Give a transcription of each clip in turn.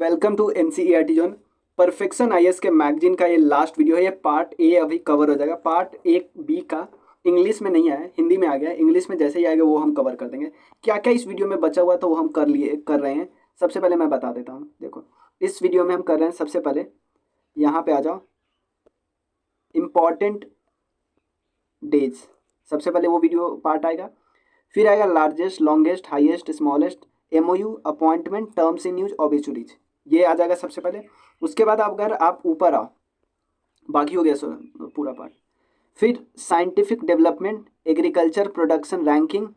Welcome to NCERT zone. Perfection IAS के magazine का ये लास्ट वीडियो है। ये पार्ट ए अभी कवर हो जाएगा। पार्ट एक बी का इंग्लिश में नहीं आया, हिंदी में आ गया। इंग्लिश में जैसे ही आएगा वो हम कवर कर देंगे। क्या क्या इस वीडियो में बचा हुआ तो वो हम कर रहे हैं। सबसे पहले मैं बता देता हूँ। देखो, इस वीडियो में हम कर रहे हैं, सबसे पहले यहाँ पे आ जाओ, इम्पॉर्टेंट डेज। सबसे पहले वो वीडियो पार्ट आएगा। फिर आएगा largest, longest, highest, smallest, MOU, appointment, terms in news, obituaries, ये आ जाएगा सबसे पहले। उसके बाद अगर आप ऊपर आओ, बाकी हो गया पूरा पार्ट। फिर scientific development, agriculture production ranking,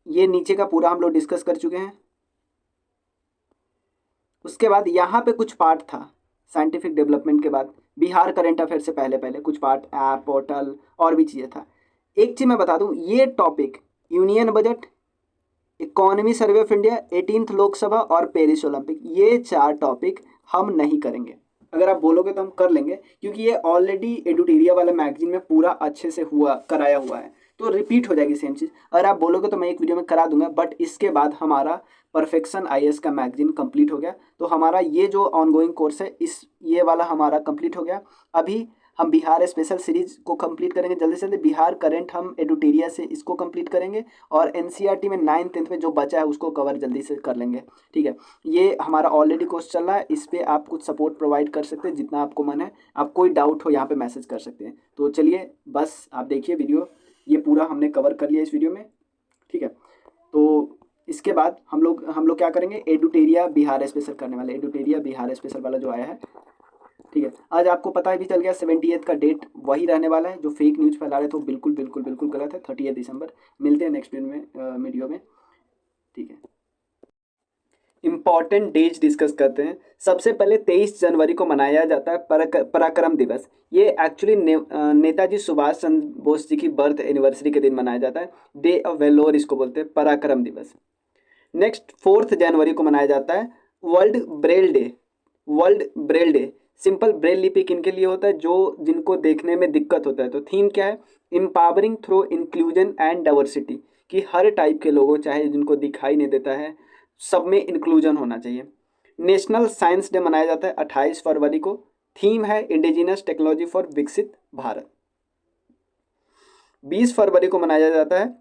ये नीचे का पूरा हम लोग डिस्कस कर चुके हैं। उसके बाद यहाँ पे कुछ पार्ट था साइंटिफिक डेवलपमेंट के बाद, बिहार करंट अफेयर से पहले पहले कुछ पार्ट, ऐप, पोर्टल और भी चीज़ें था। एक चीज़ मैं बता दूं, ये topic union budget, economy survey of India, 18th Lok Sabha और पेरिस ओलंपिक, ये 4 टॉपिक हम नहीं करेंगे। अगर आप बोलोगे तो हम कर लेंगे, क्योंकि ये ऑलरेडी एडुटेरिया वाला मैगजीन में पूरा अच्छे से कराया हुआ है, तो रिपीट हो जाएगी सेम चीज़। अगर आप बोलोगे तो मैं एक वीडियो में करा दूंगा, बट इसके बाद हमारा परफेक्शन आईएएस का मैगजीन कंप्लीट हो गया। तो हमारा ये जो ऑनगोइंग कोर्स है, ये वाला हमारा कंप्लीट हो गया। अभी हम बिहार स्पेशल सीरीज को कंप्लीट करेंगे जल्दी से जल्दी। बिहार करंट हम एडुटेरिया से इसको कंप्लीट करेंगे, और एनसीईआरटी में 9th 10th में जो बचा है उसको कवर जल्दी से कर लेंगे। ठीक है, ये हमारा ऑलरेडी कोर्स चल रहा है। इस पर आप कुछ सपोर्ट प्रोवाइड कर सकते हैं जितना आपको मन है। आप कोई डाउट हो यहाँ पे मैसेज कर सकते हैं। तो चलिए, बस आप देखिए वीडियो, ये पूरा हमने कवर कर लिया इस वीडियो में। ठीक है, तो इसके बाद हम लोग क्या करेंगे, एडुटेरिया बिहार स्पेशल करने वाले। एडुटेरिया बिहार स्पेशल वाला जो आया है, ठीक है, आज आपको पता है भी चल गया 78th का डेट वही रहने वाला है। जो फेक न्यूज़ फैला रहे थे वो बिल्कुल बिल्कुल बिल्कुल गलत है। 30 दिसंबर। मिलते हैं नेक्स्ट वीडियो में। ठीक है, इम्पॉर्टेंट डेज डिस्कस करते हैं। सबसे पहले 23 जनवरी को मनाया जाता है पराक्रम दिवस। ये एक्चुअली नेताजी सुभाष चंद्र बोस जी की बर्थ एनिवर्सरी के दिन मनाया जाता है। डे ऑफ वेलोर इसको बोलते हैं, पराक्रम दिवस। नेक्स्ट 4 जनवरी को मनाया जाता है world Braille day. World Braille day, simple Braille लिपि किन के लिए होता है, जो जिनको देखने में दिक्कत होता है। तो थीम क्या है, empowering through inclusion and diversity, कि हर टाइप के लोगों, चाहे जिनको दिखाई नहीं देता है, सब में इंक्लूजन होना चाहिए। नेशनल साइंस डे मनाया जाता है 28 फरवरी को। थीम है इंडिजिनस टेक्नोलॉजी फॉर विकसित भारत। 20 फरवरी को मनाया जाता है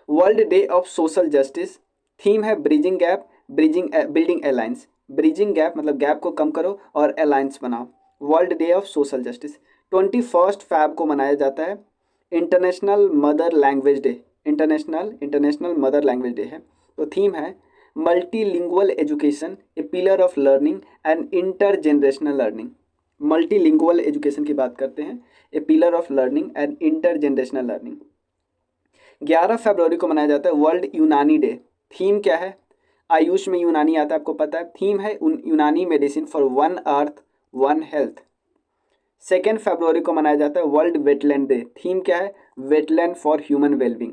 world day of social justice. Theme है bridging gap, building alliance. Bridging gap मतलब गैप को कम करो और अलायंस बनाओ। World day of social justice. 21 Feb को मनाया जाता है international mother language day. International mother language day है। तो थीम है multilingual education, a pillar of learning and intergenerational learning. Multilingual education की बात करते हैं, a pillar of learning and intergenerational learning. 11 फरवरी को मनाया जाता है वर्ल्ड यूनानी डे। थीम क्या है, आयुष में यूनानी आता है, आपको पता है। थीम है यूनानी medicine for one earth one health. 2 फरवरी को मनाया जाता है वर्ल्ड वेटलैंड डे। थीम क्या है, वेटलैंड फॉर ह्यूमन वेलबींग।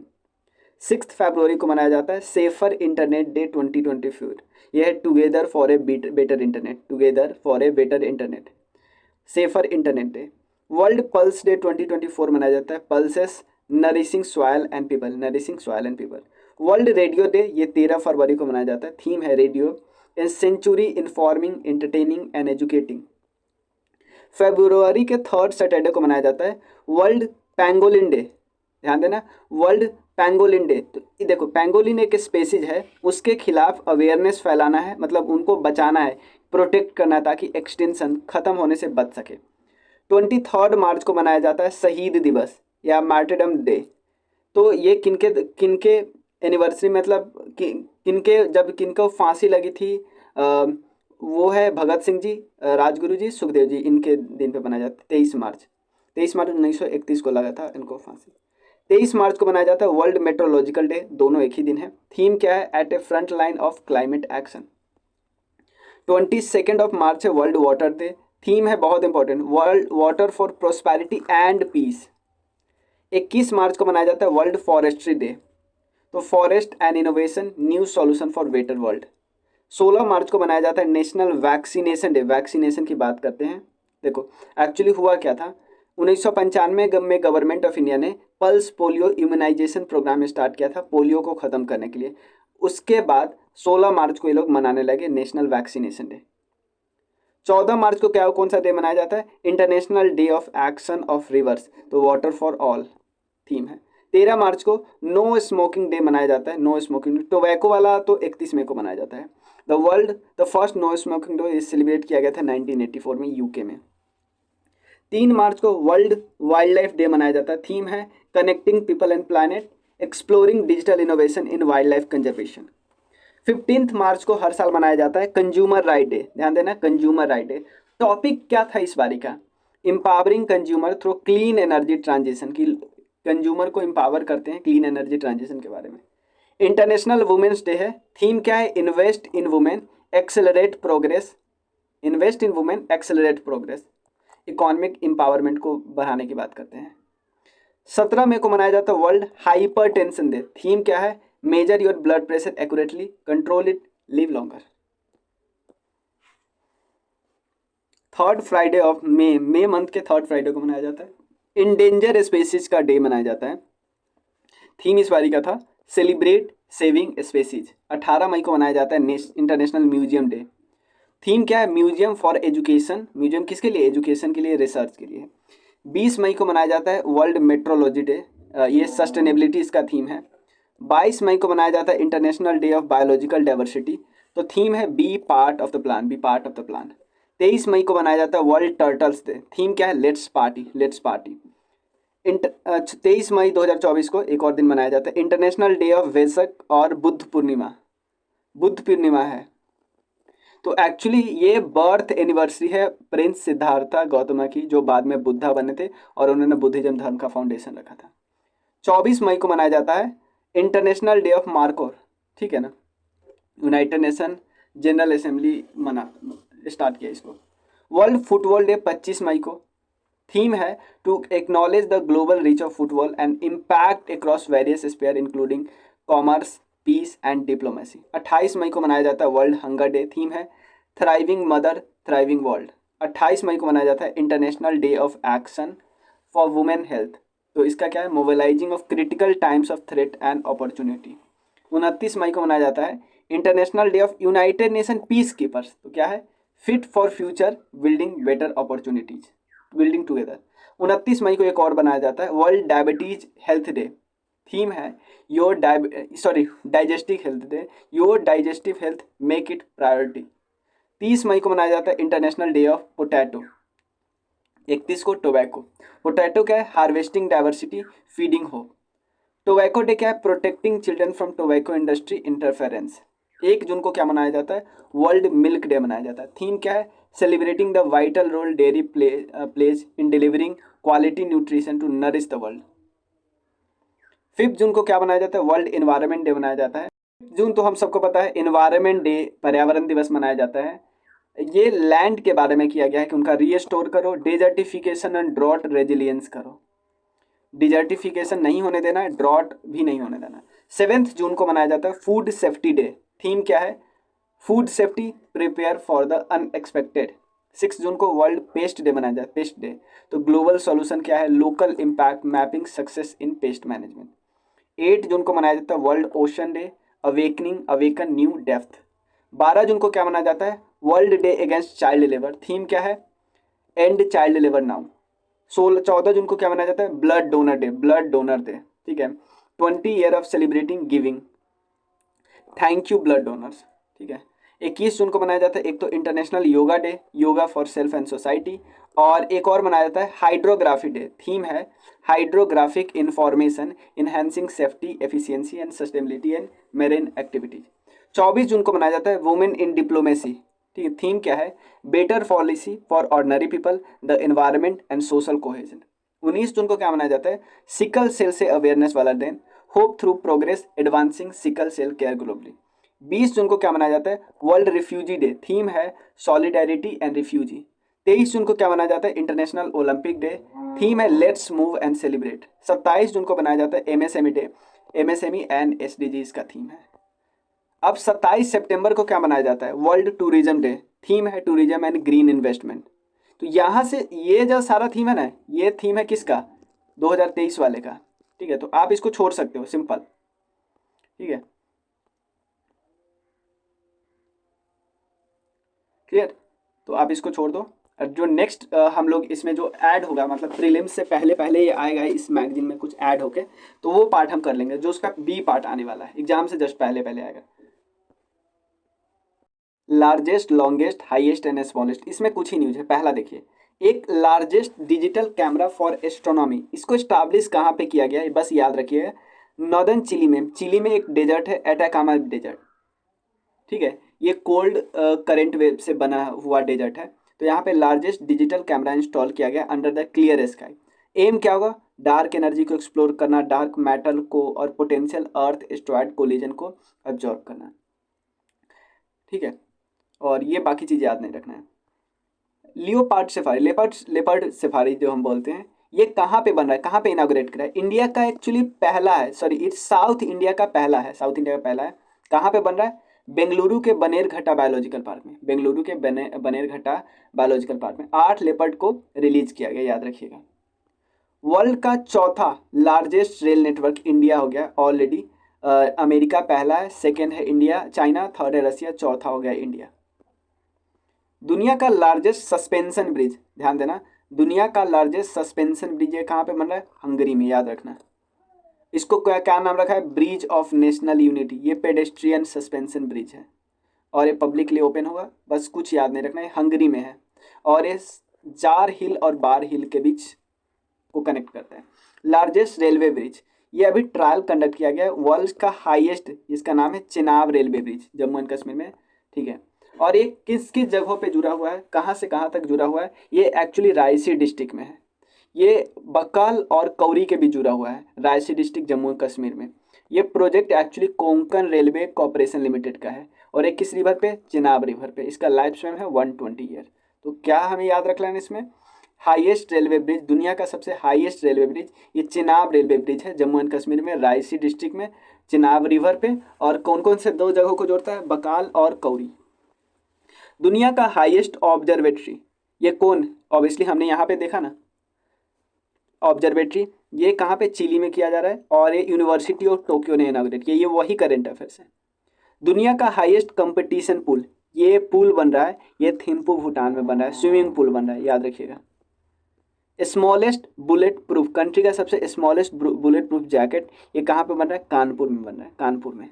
6 फरवरी को मनाया जाता है सेफर इंटरनेट डे 2024। यह है together for a better internet, together for a better internet, safer internet day. World pulse day 2024 मनाया जाता है, pulses nourishing soil and people, nourishing soil and people. World radio day, ये 13 फरवरी को मनाया जाता है। थीम है radio, a century informing, entertaining and educating. फरवरी के 3rd सैटरडे को मनाया जाता है वर्ल्ड पैंगोलिन डे। ध्यान देना, वर्ल्ड पैंगोलिन डे। तो ये देखो, पैंगोलिन एक स्पेसीज है, उसके खिलाफ अवेयरनेस फैलाना है, मतलब उनको बचाना है, प्रोटेक्ट करना है, ताकि एक्सटिंक्शन खत्म होने से बच सके। 23 मार्च को मनाया जाता है शहीद दिवस या मार्टिरडम डे। तो ये किनके एनिवर्सरी, मतलब किनको फांसी लगी थी, वो है भगत सिंह जी, राजगुरु जी, सुखदेव जी, इनके दिन पे मनाया जाता है। 23 मार्च 1931 को लगा था इनको फांसी। 23 मार्च को मनाया जाता है वर्ल्ड मेट्रोलॉजिकल डे। दोनों एक ही दिन है। थीम क्या है, at a front line of climate action. 22 मार्च है वर्ल्ड वाटर डे। थीम है बहुत important, world water for prosperity and peace. 21 मार्च को मनाया जाता है वर्ल्ड फॉरेस्ट्री डे। तो forest and innovation, new solution for better world. 16 मार्च को मनाया जाता है नेशनल वैक्सीनेशन डे। वैक्सीनेशन की बात करते हैं। देखो, एक्चुअली हुआ क्या था, 1995 में गवर्नमेंट ऑफ इंडिया ने pulse polio immunisation programme start किया था, पोलियो को ख़त्म करने के लिए। उसके बाद 16 मार्च को ये लोग मनाने लगे नेशनल वैक्सीनेशन डे। 14 मार्च को क्या कौन सा डे मनाया जाता है? International day of action of reverse, तो वाटर फॉर ऑल थीम है। 13 मार्च को नो स्मोकिंग डे मनाया जाता है, नो स्मोकिंग। टोबैको वाला तो 31 मई को मनाया जाता है। The first no smoking day celebrate किया गया था 1984 में यूके में। 3 मार्च को वर्ल्ड वाइल्ड लाइफ डे मनाया जाता है। थीम है connecting people and planet, exploring digital innovation in wild life conservation. 15 मार्च को हर साल मनाया जाता है कंज्यूमर राइट डे। ध्यान देना, कंज्यूमर राइट डे। टॉपिक क्या था इस बारी का? Empowering consumer through clean energy transition, की कंज्यूमर को इंपावर करते हैं क्लीन एनर्जी ट्रांजिशन के बारे में। इंटरनेशनल वुमेन्स डे है। थीम क्या है? Invest in women accelerate progress, invest in women accelerate progress, economic empowerment को बढ़ाने की बात करते हैं। 17 मई को मनाया जाता है वर्ल्ड हाइपरटेंशन डे। थीम क्या है? Major your blood pressure accurately, control it, live longer. 3rd Friday of May month के 3rd फ्राइडे को मनाया जाता है इंडेंजर स्पेसीज का डे मनाया जाता है। थीम इस बारी का था सेलिब्रेट सेविंग स्पेसीज। 18 मई को मनाया जाता है इंटरनेशनल म्यूजियम डे। थीम क्या है? म्यूजियम फॉर एजुकेशन, म्यूजियम किसके लिए? एजुकेशन के लिए, रिसर्च के लिए। 20 मई को मनाया जाता है वर्ल्ड मेट्रोलॉजी डे, ये सस्टेनेबिलिटी इसका थीम है। 22 मई को मनाया जाता है international day of biological diversity, तो थीम है be part of the plan, be part of the plan. 23 मई को मनाया जाता है वर्ल्ड टर्टल्स डे। थीम क्या है? Let's party, let's party. 23 मई 2024 को एक और दिन मनाया जाता है इंटरनेशनल डे ऑफ वेसक और बुद्ध पूर्णिमा, बुद्ध पूर्णिमा है। तो एक्चुअली ये बर्थ एनिवर्सरी है प्रिंस सिद्धार्था गौतम की, जो बाद में बुद्धा बने थे और उन्होंने बुद्धिज्म धर्म का फाउंडेशन रखा था। 24 मई को मनाया जाता है इंटरनेशनल डे ऑफ मार्कोर, ठीक है ना। यूनाइटेड नेशन जनरल असेंबली मना स्टार्ट किया इसको। वर्ल्ड फुटबॉल डे 25 मई को। थीम है to acknowledge the global reach of football and impact across various sphere including commerce, peace and diplomacy. 28 मई को मनाया जाता है वर्ल्ड हंगर डे। थीम है थ्राइविंग मदर, थ्राइविंग वर्ल्ड। 28 मई को मनाया जाता है international day of action for women health, तो इसका क्या है? Mobilising of critical times of threat and opportunity. 29 मई को मनाया जाता है international day of United Nation peacekeepers, तो क्या है? Fit for future building better opportunities, building together. 29 मई को एक और बनाया जाता है world diabetes health day. Theme है your digestive health day, your digestive health make it priority. 30 मई को मनाया जाता है इंटरनेशनल डे ऑफ पोटैटो। 31 को टोबैको। पोटैटो क्या है? Harvesting diversity, feeding hope. Tobacco day क्या है? Protecting children from tobacco industry interference. 1 जून को क्या मनाया जाता है? वर्ल्ड मिल्क डे मनाया जाता है। थीम क्या है? Celebrating the vital role dairy plays in delivering quality nutrition to nourish the world. 5 जून को क्या मनाया जाता है? वर्ल्ड एनवायरनमेंट डे मनाया जाता है। 5 जून तो हम सबको पता है एनवायरनमेंट डे, पर्यावरण दिवस मनाया जाता है। ये लैंड के बारे में किया गया है कि उनका रीस्टोर करो, डेजर्टिफिकेशन एंड ड्रॉट रेजिलियंस करो। डिजर्टिफिकेशन नहीं होने देना है, ड्रॉट भी नहीं होने देना। 7 जून को मनाया जाता है फूड सेफ्टी डे। थीम क्या है? Food safety, prepare for the unexpected. 6 जून को वर्ल्ड पेस्ट डे मनाया जाता है, पेस्ट डे। तो ग्लोबल सॉल्यूशन क्या है? Local impact mapping success in pest management. 8 जून को मनाया जाता है world ocean day, awaken new depth. 12 जून को क्या मनाया जाता है? World day against child labour. Theme क्या है? And child labour now. 14 जून को क्या मनाया जाता है? Blood donor day, blood donor day, ठीक है। 20 year of celebrating giving, thank you blood donors, ठीक है। 21 जून को मनाया जाता है एक तो international yoga day, yoga for self and society, और एक और मनाया जाता है हाइड्रोग्राफी डे। थीम है hydrographic information enhancing safety, efficiency and sustainability and marine activities. 24 जून को मनाया जाता है वुमेन इन डिप्लोमेसी, ठीक है। थीम क्या है? Better policy for ordinary people, the environment and social cohesion. 19 जून को क्या मनाया जाता है? सिकल सेल से अवेयरनेस वाला दिन, hope through progress advancing sickle cell care globally. 20 जून को क्या मनाया जाता है? World refugee day. थीम है सॉलिडेरिटी एंड रिफ्यूजी। 23 जून को क्या मनाया जाता है? International Olympic day. थीम है लेट्स मूव एंड सेलिब्रेट। 27 जून को मनाया जाता है MSME day, MSME and SDGs का थीम है। अब 27 सितंबर को क्या मनाया जाता है? World tourism day. थीम है टूरिज्म एंड ग्रीन इन्वेस्टमेंट। तो यहाँ से ये जो सारा थीम है ना, ये थीम है किसका? 2023 वाले का, ठीक है। तो आप इसको छोड़ सकते हो, सिंपल, ठीक है। क्लियर। तो आप इसको छोड़ दो। और जो नेक्स्ट हम लोग इसमें जो ऐड होगा, मतलब प्रीलिम्स से पहले पहले ये आएगा इस मैगजीन में कुछ ऐड होके, तो वो पार्ट हम कर लेंगे, जो उसका बी पार्ट आने वाला है, एग्जाम से जस्ट पहले पहले आएगा। Largest, longest, highest and smallest, इसमें कुछ ही न्यूज है। पहला देखिए, एक largest digital camera for astronomy, इसको स्टैब्लिश कहाँ पे किया गया है, बस याद रखिए, नॉर्दर्न चिली में। चिली में एक डेजर्ट है एटाकामा डेजर्ट, ठीक है, ये कोल्ड करंट वेव से बना हुआ डेजर्ट है। तो यहाँ पे लार्जेस्ट डिजिटल कैमरा इंस्टॉल किया गया under the clear sky. Aim क्या होगा, डार्क एनर्जी को एक्सप्लोर करना, डार्क मैटर को और पोटेंशियल अर्थ एस्ट्रॉयड कोलिजन को ऑब्जर्व करना, ठीक है। और ये बाकी चीज़ याद नहीं रखना है। लियोपार्ड सफारी, लेपर्ड सफारी जो हम बोलते हैं, ये कहाँ पे बन रहा है, कहाँ पे इनाग्रेट करा है, इंडिया का एक्चुअली पहला है, सॉरी इट्स साउथ इंडिया का पहला है, साउथ इंडिया का पहला है। कहाँ पे बन रहा है, बेंगलुरु के बनेरघट्टा बायोलॉजिकल पार्क में, बेंगलुरु के बनेरघट्टा बायोलॉजिकल पार्क में 8 लेपर्ड को रिलीज किया गया, याद रखिएगा। वर्ल्ड का चौथा लार्जेस्ट रेल नेटवर्क इंडिया हो गया ऑलरेडी। अमेरिका पहला है, सेकेंड है इंडिया, चाइना, थर्ड है रसिया, चौथा हो गया इंडिया। दुनिया का लार्जेस्ट सस्पेंशन ब्रिज, ध्यान देना, दुनिया का लार्जेस्ट सस्पेंशन ब्रिज ये कहाँ पे बन रहा है, हंगरी में, याद रखना। इसको क्या क्या नाम रखा है, ब्रिज ऑफ नेशनल यूनिटी। ये पेडेस्ट्रियन सस्पेंशन ब्रिज है और ये पब्लिकली ओपन होगा, बस कुछ याद नहीं रखना है, हंगरी में है। और ये जार हिल और बार हिल के बीच को कनेक्ट करता है। लार्जेस्ट रेलवे ब्रिज, ये अभी ट्रायल कंडक्ट किया गया है, वर्ल्ड का हाईएस्ट, इसका नाम है Chenab railway bridge, Jammu and Kashmir में, ठीक है। और ये किस किस जगहों पे जुड़ा हुआ है, कहाँ से कहाँ तक जुड़ा हुआ है, ये एक्चुअली रायसी डिस्ट्रिक्ट में है। ये बक्काल और कौरी के भी जुड़ा हुआ है, रायसी डिस्ट्रिक्ट जम्मू एंड कश्मीर में। ये project actually Konkan railway corporation limited का है और एक किस रिवर पे, चिनाब रिवर पे। इसका लाइफ स्पैन है 120 ईयर। तो क्या हमें याद रख लेना इसमें, हाईएस्ट रेलवे ब्रिज, दुनिया का सबसे हाईएस्ट रेलवे ब्रिज ये चिनाब रेलवे ब्रिज है, जम्मू एंड कश्मीर में, रायसी डिस्ट्रिक्ट में, चिनाब रिवर पे। और कौन कौन से 2 जगहों को जोड़ता है, बकाल और कौरी। दुनिया का हाईएस्ट ऑब्जर्वेटरी, ये कौन, ऑब्वियसली हमने यहाँ पे देखा ना ऑब्जर्वेटरी, ये कहाँ पे, चिली में किया जा रहा है और ये यूनिवर्सिटी ऑफ टोक्यो ने इनॉग्रेट किया, ये वही करंट अफेयर्स है। दुनिया का हाईएस्ट कंपटीशन पूल, ये पूल बन रहा है, ये थिम्पू भूटान में बन रहा है, स्विमिंग पूल बन रहा है, याद रखिएगा। स्मॉलेस्ट बुलेट प्रूफ, कंट्री का सबसे स्मॉलेस्ट बुलेट प्रूफ जैकेट, ये कहाँ पे बन रहा है, कानपुर में बन रहा है, कानपुर में।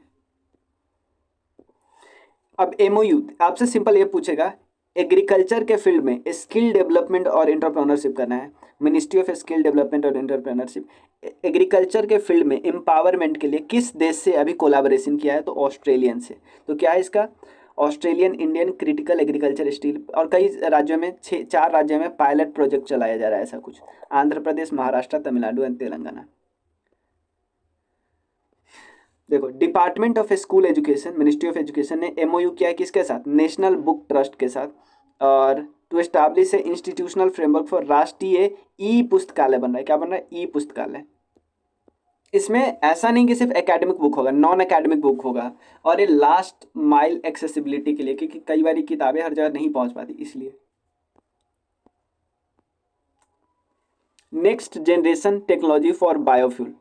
अब एमओयू आपसे सिंपल ये पूछेगा, एग्रीकल्चर के फील्ड में स्किल डेवलपमेंट और एंटरप्रेन्योरशिप करना है, मिनिस्ट्री ऑफ स्किल डेवलपमेंट और एंटरप्रेन्योरशिप। एग्रीकल्चर के फील्ड में एम्पावरमेंट के लिए किस देश से अभी कोलैबोरेशन किया है, तो ऑस्ट्रेलियन से। तो क्या है इसका, Australian Indian critical agriculture steel. और कई राज्यों में 4 राज्यों में पायलट प्रोजेक्ट चलाया जा रहा है, ऐसा कुछ, आंध्र प्रदेश, महाराष्ट्र, तमिलनाडु एंड तेलंगाना। देखो, department of school education, ministry of education ने एमओयू किया है किसके साथ, नेशनल बुक ट्रस्ट के साथ, और to establish a institutional framework for Rashtriya e पुस्तकालय बन रहा है। क्या बन रहा है, ई पुस्तकालय। इसमें ऐसा नहीं कि सिर्फ एकेडमिक बुक होगा, नॉन एकेडमिक बुक होगा, और ये लास्ट माइल एक्सेसिबिलिटी के लिए, क्योंकि कई बार किताबें हर जगह नहीं पहुंच पाती, इसलिए। Next generation technology for biofuel,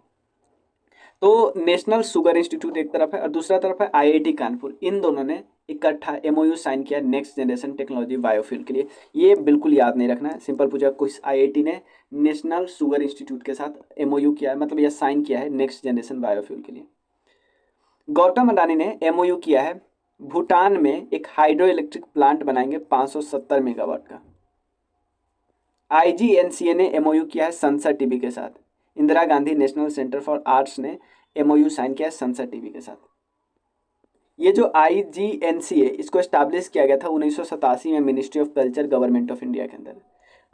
तो नेशनल शुगर इंस्टीट्यूट एक तरफ है और दूसरा तरफ है आईआईटी कानपुर, इन दोनों ने इकट्ठा एमओयू साइन किया नेक्स्ट जनरेशन टेक्नोलॉजी बायोफ्यूल के लिए। ये बिल्कुल याद नहीं रखना है, सिंपल पूछा, कुछ आईआईटी ने नेशनल शुगर इंस्टीट्यूट के साथ एमओयू किया है, मतलब यह साइन किया है नेक्स्ट जनरेशन बायोफ्यूल के लिए। गौतम अडानी ने एमओयू किया है, भूटान में एक हाइड्रो इलेक्ट्रिक प्लांट बनाएंगे 570 मेगावाट का। आईजीएनसीए ने एमओयू किया है संसद टीवी के साथ। Indira Gandhi national centre for arts ने एमओयू साइन किया है संसद टीवी के साथ। ये जो आईजीएनसीए, इसको एस्टैब्लिश किया गया था 1987 में ministry of culture government of India के अंदर।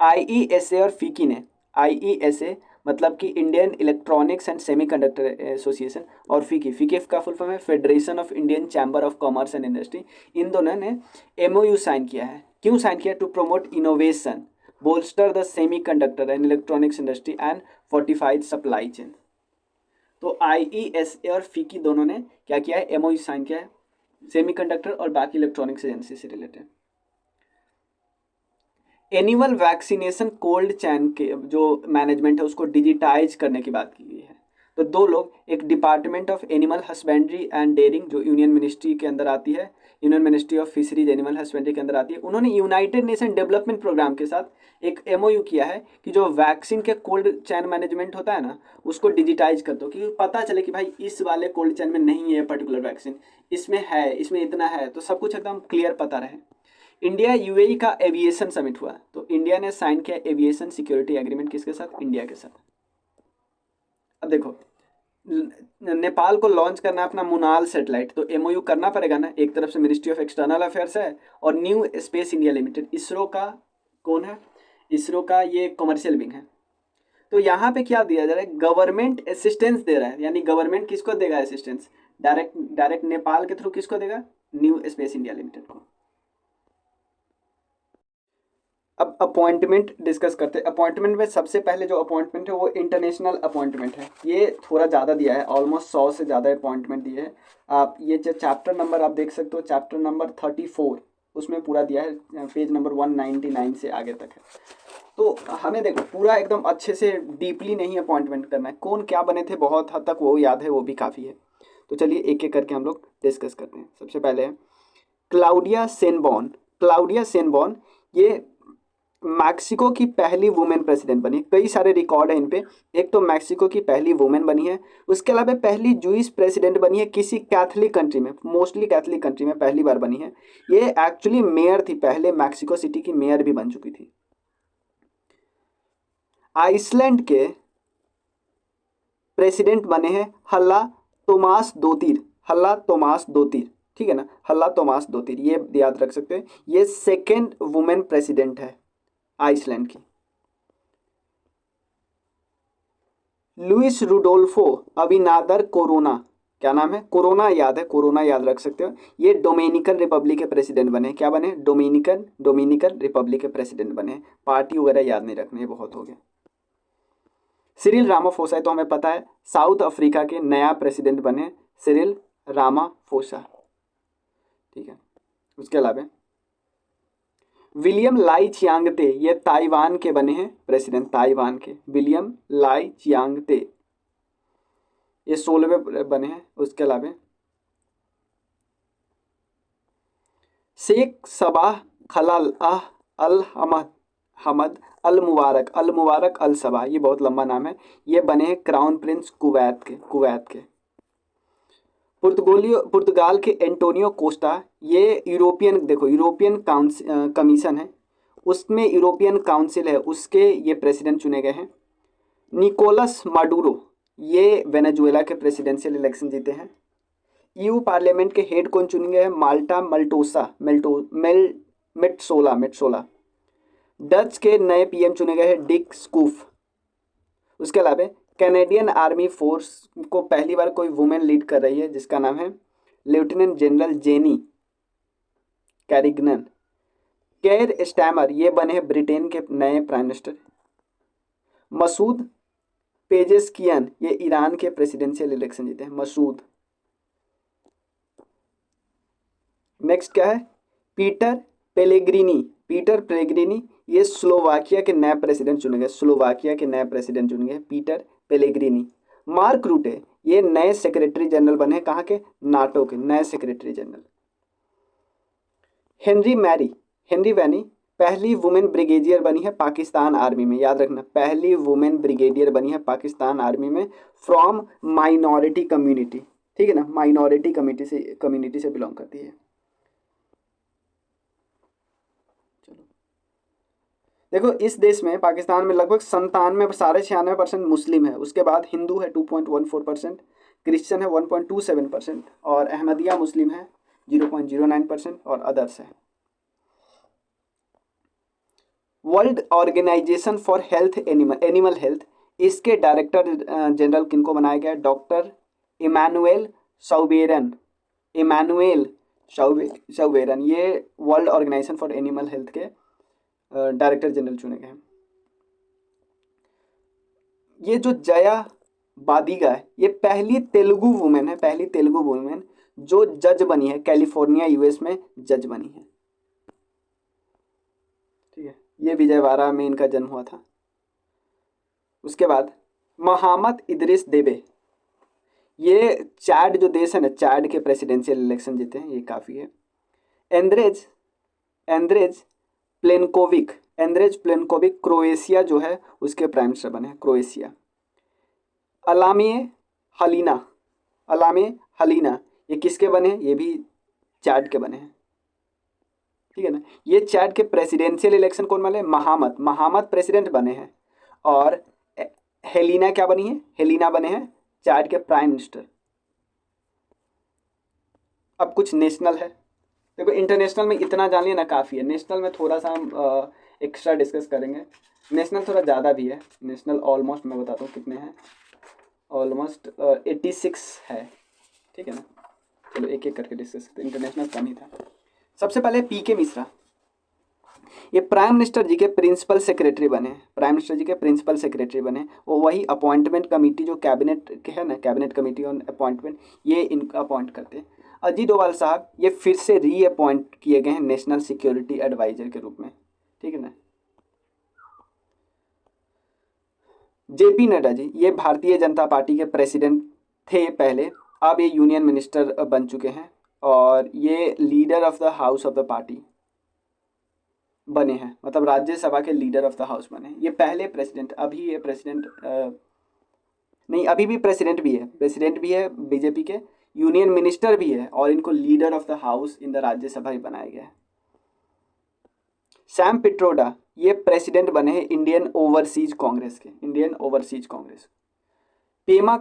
आईईएसए और फीकी ने, आईईएसए मतलब कि Indian electronics and semiconductor association, और फीकी का फुल फॉर्म है federation of Indian chamber of commerce and industry, इन दोनों ने एमओयू साइन किया है। क्यों साइन किया, to promote innovation, bolster the semiconductor and electronics industry and fortified supply chain. तो आईईएसए और फीकी दोनों ने क्या किया है, एमओयू साइन किया है सेमीकंडक्टर और बाकी इलेक्ट्रॉनिक्स एजेंसी से related. Animal vaccination cold chain के जो मैनेजमेंट है उसको डिजिटाइज करने की बात की गई है। तो 2 लोग, एक department of animal husbandry and dairying जो यूनियन मिनिस्ट्री के अंदर आती है, union ministry of fisheries animal husbandry के अंदर आती है। उन्होंने यूनाइटेड नेशन डेवलपमेंट प्रोग्राम के साथ एक एमओयू किया है कि जो वैक्सीन के कोल्ड चैन मैनेजमेंट होता है ना, उसको डिजिटाइज कर दो, क्योंकि पता चले कि भाई इस वाले कोल्ड चैन में नहीं है पर्टिकुलर वैक्सीन, इसमें है, इसमें इतना है, तो सब कुछ एकदम क्लियर पता रहे। इंडिया यूएई का एविएशन समिट हुआ, तो इंडिया ने साइन किया एविएशन सिक्योरिटी एग्रीमेंट किसके साथ? इंडिया के साथ। अब देखो, नेपाल को लॉन्च करना है अपना मुनाल सैटेलाइट, तो एमओयू करना पड़ेगा ना। एक तरफ से मिनिस्ट्री ऑफ एक्सटर्नल अफेयर्स है और new space India limited, ISRO का कौन है? इसरो का ये कमर्शियल विंग है। तो यहाँ पे क्या दिया जा रहा है? गवर्नमेंट असिस्टेंस दे रहा है, यानी गवर्नमेंट किसको देगा असिस्टेंस? डायरेक्ट नेपाल के थ्रू किसको देगा? न्यू स्पेस इंडिया लिमिटेड को। अब अपॉइंटमेंट डिस्कस करते हैं। अपॉइंटमेंट में सबसे पहले जो अपॉइंटमेंट है वो इंटरनेशनल अपॉइंटमेंट है, ये थोड़ा ज़्यादा दिया है, ऑलमोस्ट 100 से ज़्यादा अपॉइंटमेंट दिए हैं। आप ये जो चैप्टर नंबर आप देख सकते हो, चैप्टर नंबर 34 उसमें पूरा दिया है, पेज नंबर 199 से आगे तक है। तो हमें देखो पूरा एकदम अच्छे से डीपली नहीं अपॉइंटमेंट करना है, कौन क्या बने थे बहुत हद तक वो याद है, वो भी काफ़ी है। तो चलिए एक एक करके हम लोग डिस्कस करते हैं। सबसे पहले है क्लाउडिया सेनबॉर्न। क्लाउडिया सेनबॉर्न ये मैक्सिको की पहली वुमेन प्रेसिडेंट बनी। कई सारे रिकॉर्ड है इन पे। एक तो मैक्सिको की पहली वुमेन बनी है, उसके अलावा पहली जूइश प्रेसिडेंट बनी है किसी कैथलिक कंट्री में, मोस्टली कैथलिक कंट्री में पहली बार बनी है। ये एक्चुअली मेयर थी, पहले मैक्सिको सिटी की मेयर भी बन चुकी थी। आइसलैंड के प्रेसिडेंट बने हैं हल्ला तोमास दोतीर। हल्ला तोमास दोतीर, ठीक है ना, हल्ला तोमास दोतीर, ये याद रख सकते हैं। ये सेकेंड वुमेन प्रेसिडेंट है आइसलैंड की। लुइस रुडोल्फो अबिनादर कोरोना, क्या नाम है? कोरोना याद है, कोरोना याद रख सकते हो। ये डोमिनिकन रिपब्लिक के प्रेसिडेंट बने। क्या बने? डोमिनिकन रिपब्लिक के प्रेसिडेंट बने। पार्टी वगैरह याद नहीं रखने, बहुत हो गया। सिरिल रामाफोसा तो हमें पता है, साउथ अफ्रीका के नया प्रेसिडेंट बने सिरिल रामाफोसा, ठीक है। उसके अलावा विलियम लाई चियांगते, ये ताइवान के बने हैं प्रेसिडेंट, ताइवान के विलियम लाई चियांगते, ये 16वें बने हैं। उसके अलावा शेख सबाह खलाल अल हमद अल मुबारक अल सबाह, ये बहुत लंबा नाम है, ये बने हैं क्राउन प्रिंस कुवैत के। पुर्तगाल के एंटोनियो कोस्टा, ये यूरोपियन, देखो यूरोपियन कमीशन है, उसमें यूरोपियन काउंसिल है, उसके ये प्रेसिडेंट चुने गए हैं। निकोलस माडुरो, ये वेनेजुएला के प्रेसिडेंशियल इलेक्शन जीते हैं। ईयू पार्लियामेंट के हेड कौन चुने गए हैं? माल्टा मेट्सोला। डच के नए पीएम चुने गए हैं डिक स्कूफ। उसके अलावा कैनेडियन आर्मी फोर्स को पहली बार कोई वुमेन लीड कर रही है, जिसका नाम है lieutenant general Jennie Carignan. Keir Starmer, ये बने हैं ब्रिटेन के नए प्राइम मिनिस्टर। मसूद पेजेस्कियन, ये ईरान के प्रेसिडेंशियल इलेक्शन जीते हैं, मसूद। नेक्स्ट क्या है? पीटर पेलेग्रिनी, ये स्लोवाकिया के नए प्रेसिडेंट चुने गए, पीटर पेलेग्रिनी। मार्क रूटे, ये नए सेक्रेटरी जनरल बने, कहाँ के? नाटो के नए सेक्रेटरी जनरल। हेनरी वैनी, पहली वुमेन ब्रिगेडियर बनी है पाकिस्तान आर्मी में, याद रखना, पहली वुमेन ब्रिगेडियर बनी है पाकिस्तान आर्मी में, फ्रॉम माइनॉरिटी कम्युनिटी, ठीक है ना, माइनॉरिटी कम्युनिटी से बिलोंग करती है। देखो इस देश में, पाकिस्तान में लगभग 96% मुस्लिम है, उसके बाद हिंदू है 2.14%, क्रिश्चियन है 1.27% और अहमदिया मुस्लिम है 0.09% और अदर्स है। World organisation for health animal health, इसके डायरेक्टर जनरल किनको बनाया गया? डॉक्टर इमानुएल शाउवेरन, ये world organisation for animal health के डायरेक्टर जनरल चुने गए हैं। ये जो जया बादिगा है, ये पहली तेलुगु वुमेन जो जज बनी है, कैलिफोर्निया यूएस में जज बनी है, ठीक है। ये विजयवाड़ा में इनका जन्म हुआ था। उसके बाद मोहम्मद इदरिस देबे, ये चाड जो देश है ना, चाड के प्रेसिडेंशियल इलेक्शन जीते हैं, ये काफ़ी है। एंद्रेज एंद्रेज प्लेनकोविक क्रोएशिया जो है उसके प्राइम मिनिस्टर बने हैं, क्रोएशिया। अलामे हलीना ये किसके बने हैं? ये भी चाड के बने हैं, ठीक है ना। ये चाड के प्रेसिडेंशियल इलेक्शन कौन बने? महामत प्रेसिडेंट बने हैं। और हेलिना क्या बनी है? हेलिना बने हैं चाड के प्राइम मिनिस्टर। अब कुछ नेशनल है, देखो इंटरनेशनल में इतना जान लिया ना काफ़ी है, नेशनल में थोड़ा सा हम एक्स्ट्रा डिस्कस करेंगे। नेशनल थोड़ा ज़्यादा भी है, नेशनल ऑलमोस्ट मैं बताता हूँ कितने हैं, ऑलमोस्ट 86 है, ठीक है ना। चलो एक एक करके डिस्कस करते हैं, इंटरनेशनल कम ही था। सबसे पहले पीके मिश्रा, ये प्राइम मिनिस्टर जी के प्रिंसिपल सेक्रेटरी बने, प्राइम मिनिस्टर जी के प्रिंसिपल सेक्रेटरी बने। वो वही अपॉइंटमेंट कमेटी जो कैबिनेट के है ना, कैबिनेट कमेटी ऑन अपॉइंटमेंट, ये इनका अपॉइंट करते हैं। अजीत डोभाल साहब ये फिर से री अपॉइंट किए गए हैं नेशनल सिक्योरिटी एडवाइजर के रूप में, ठीक है ना। जेपी नड्डा जी ये भारतीय जनता पार्टी के प्रेसिडेंट थे पहले, अब ये यूनियन मिनिस्टर बन चुके हैं और ये leader of the house of the party बने हैं, मतलब राज्यसभा के लीडर ऑफ द हाउस बने हैं। ये पहले प्रेसिडेंट, अभी ये प्रेसिडेंट नहीं, अभी भी प्रेसिडेंट भी है बीजेपी के, यूनियन मिनिस्टर भी है और इनको leader of the house in the Rajya Sabha ही बनाया गया है। सैम पिट्रोडा ये प्रेसिडेंट बने हैं इंडियन ओवरसीज कांग्रेस के, इंडियन ओवरसीज कांग्रेस। पेमा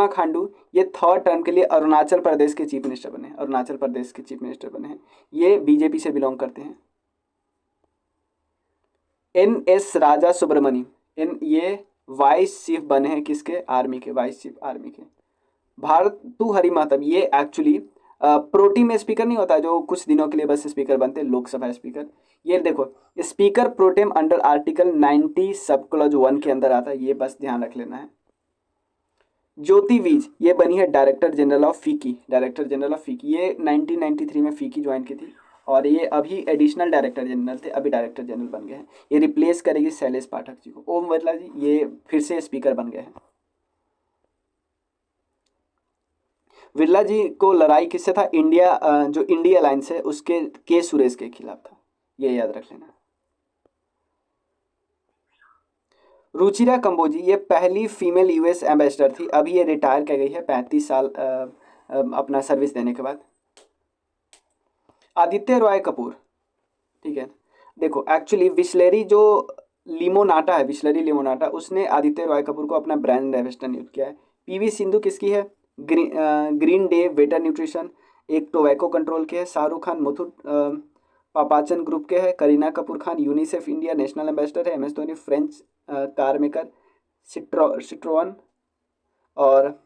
खांडू ये थर्ड टर्म के लिए अरुणाचल प्रदेश के चीफ मिनिस्टर बने हैं, अरुणाचल प्रदेश के चीफ मिनिस्टर बने हैं, ये बीजेपी से बिलोंग करते हैं। NS राजा सुब्रमण्यम ये वाइस चीफ बने हैं किसके? आर्मी के, वाइस चीफ आर्मी के। भारतू हरि महताब ये एक्चुअली प्रोटीम स्पीकर नहीं होता जो कुछ दिनों के लिए बस स्पीकर बनते हैं, लोकसभा स्पीकर। ये देखो speaker pro tem under article 90 sub clause 1 के अंदर आता है, ये बस ध्यान रख लेना है। ज्योति वीज ये बनी है डायरेक्टर जनरल ऑफ फीकी, ये 1993 में फीकी ज्वाइन की थी और ये अभी एडिशनल डायरेक्टर जनरल थे, अभी डायरेक्टर जनरल बन गए हैं। ये रिप्लेस करेगी शैलेश पाठक जी को। ओम बिरला जी ये फिर से स्पीकर बन गए हैं। बिरला जी को लड़ाई किससे था? जो इंडिया अलायंस है उसके के सुरेश के खिलाफ था, ये याद रख लेना। रुचिरा कंबोजी ये पहली फीमेल यूएस एम्बेसडर थी, अभी ये रिटायर कर गई है 35 साल अपना सर्विस देने के बाद। आदित्य रॉय कपूर, ठीक है, देखो एक्चुअली विस्लेरी लिमोनाटा उसने आदित्य रॉय कपूर को अपना ब्रांड एम्बेसडर नियुक्त किया है। पीवी सिंधु किसकी है? ग्रीन डे वेटर न्यूट्रिशन, एक टोबैको कंट्रोल के है। शाहरुख खान मुथुट पापाचन ग्रुप के है। Kareena Kapoor Khan UNICEF India national ambassador है। MS Dhoni French car maker Citroën, और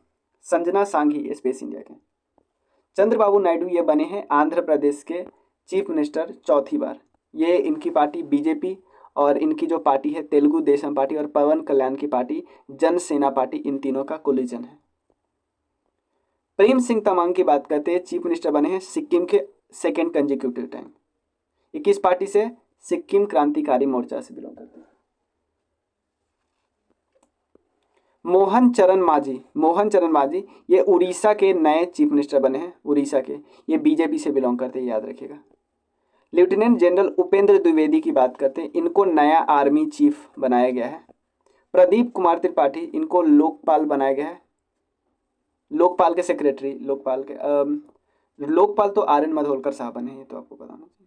संजना सांघी स्पेस इंडिया के। चंद्रबाबू नायडू ये बने हैं आंध्र प्रदेश के चीफ मिनिस्टर चौथी बार। ये इनकी पार्टी बीजेपी और इनकी जो पार्टी है तेलुगु देशम पार्टी और पवन कल्याण की पार्टी जनसेना पार्टी, इन तीनों का कोलिजन है। प्रेम सिंह तमांग की बात करते हैं, चीफ मिनिस्टर बने हैं सिक्किम के सेकेंड कंजिक्यूटिव टाइम। ये किस पार्टी से? सिक्किम क्रांतिकारी मोर्चा से बिलोंग करते हैं। मोहन चरण मांझी ये उड़ीसा के नए चीफ मिनिस्टर बने हैं, उड़ीसा के, ये बीजेपी से बिलोंग करते हैं, याद रखिएगा। लेफ्टिनेंट जनरल उपेंद्र द्विवेदी की बात करते हैं, इनको नया आर्मी चीफ बनाया गया है। प्रदीप कुमार त्रिपाठी इनको लोकपाल बनाया गया है, लोकपाल के सेक्रेटरी, लोकपाल तो RN मधोलकर साहब बने हैं, तो आपको बताना चाहिए।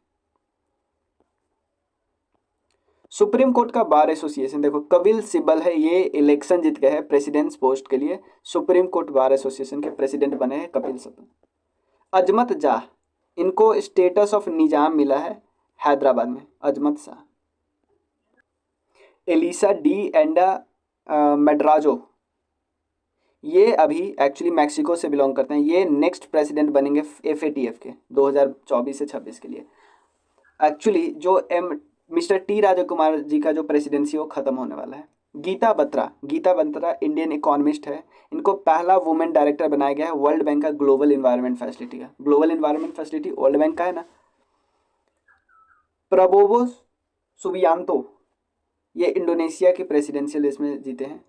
सुप्रीम कोर्ट का बार एसोसिएशन, देखो कपिल सिब्बल है, ये इलेक्शन जीत गए हैं प्रेसिडेंट्स पोस्ट के लिए, सुप्रीम कोर्ट बार एसोसिएशन के प्रेसिडेंट बने हैं कपिल सिब्बल। अजमत जाह इनको स्टेटस ऑफ निजाम मिला है हैदराबाद में, अजमत शाह। एलिसा डी एंडा मेड्राजो ये अभी एक्चुअली मैक्सिको से बिलोंग करते हैं, ये नेक्स्ट प्रेसिडेंट बनेंगे FATF के 2024 से 26 के लिए। एक्चुअली जो मिस्टर T राजकुमार जी का जो प्रेसिडेंसी वो खत्म होने वाला है। गीता बत्रा इंडियन इकोनॉमिस्ट है, इनको पहला वुमेन डायरेक्टर बनाया गया है वर्ल्ड बैंक का ग्लोबल इन्वायरमेंट फैसिलिटी का। Global environment facility world bank का है ना। प्रबोवो सुबियांतो ये इंडोनेशिया की प्रेसिडेंशियल इसमें जीते हैं।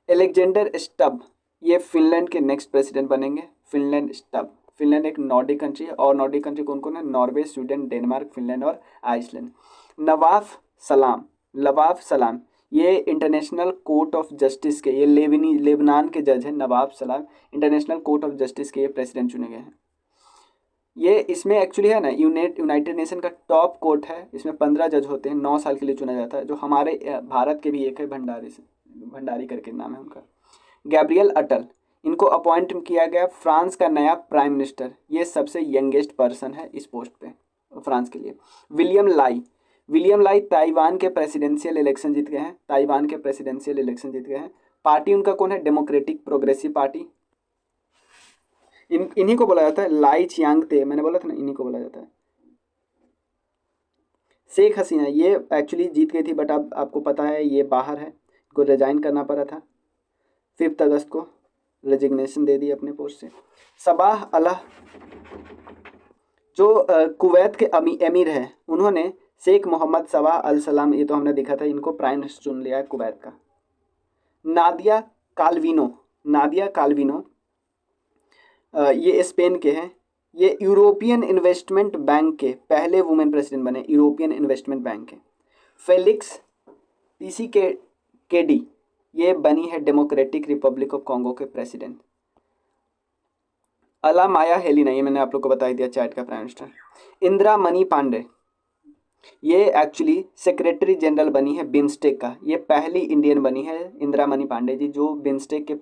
एलेक्जेंडर स्टब ये फिनलैंड के नेक्स्ट प्रेसिडेंट बनेंगे, फिनलैंड स्टब फिनलैंड एक नॉर्डिक कंट्री है, और नॉर्डिक कंट्री कौन कौन है? नॉर्वे, स्वीडन, डेनमार्क, फिनलैंड और आइसलैंड। नवाफ सलाम, नवाफ सलाम ये इंटरनेशनल कोर्ट ऑफ जस्टिस के, ये लेबनान के जज हैं नवाब सलाम, इंटरनेशनल कोर्ट ऑफ जस्टिस के ये प्रेसिडेंट चुने गए हैं। ये इसमें एक्चुअली है ना यूनाइटेड नेशन का टॉप कोर्ट है, इसमें 15 जज होते हैं, 9 साल के लिए चुना जाता है। जो हमारे भारत के भी एक है भंडारी करके नाम है उनका। गैब्रियल अटल, इनको अपॉइंट किया गया फ्रांस का नया प्राइम मिनिस्टर, ये सबसे यंगेस्ट पर्सन है इस पोस्ट पे फ्रांस के लिए। विलियम लाई ताइवान के प्रेसिडेंशियल इलेक्शन जीत गए हैं, ताइवान के प्रेसिडेंशियल इलेक्शन जीत गए हैं। पार्टी उनका कौन है? Democratic progressive party. इन्हीं को बोला जाता है लाई चियांगते, मैंने बोला था ना, इन्हीं को बोला जाता है। शेख हसीना ये एक्चुअली जीत गई थी, बट अब आपको पता है ये बाहर है, इनको रिजाइन करना पड़ा था। 5 अगस्त को रेजिग्नेशन दे दी अपने पोस्ट से। सबाह अला जो कुवैत के एमीर हैं, उन्होंने शेख मोहम्मद सबाह अल सलाम, ये तो हमने देखा था, इनको प्राइम मिनिस्टर चुन लिया है कुवैत का। नादिया काल्विनो ये स्पेन के हैं, ये यूरोपियन इन्वेस्टमेंट बैंक के पहले वुमेन प्रेसिडेंट बने, यूरोपियन इन्वेस्टमेंट बैंक के। फेलिक्स पीसी केडी ये बनी है डेमोक्रेटिक रिपब्लिक ऑफ कॉन्गो के प्रेसिडेंट। अला माया हेलिना, ये मैंने आप लोग को बता दिया, चैट का प्राइम मिनिस्टर। इंदिरा मनी पांडे ये एक्चुअली सेक्रेटरी जनरल बनी है बिम्स्टेक का, ये पहली इंडियन बनी है इंदिरा मनी पांडे जी, जो बिम्स्टेक के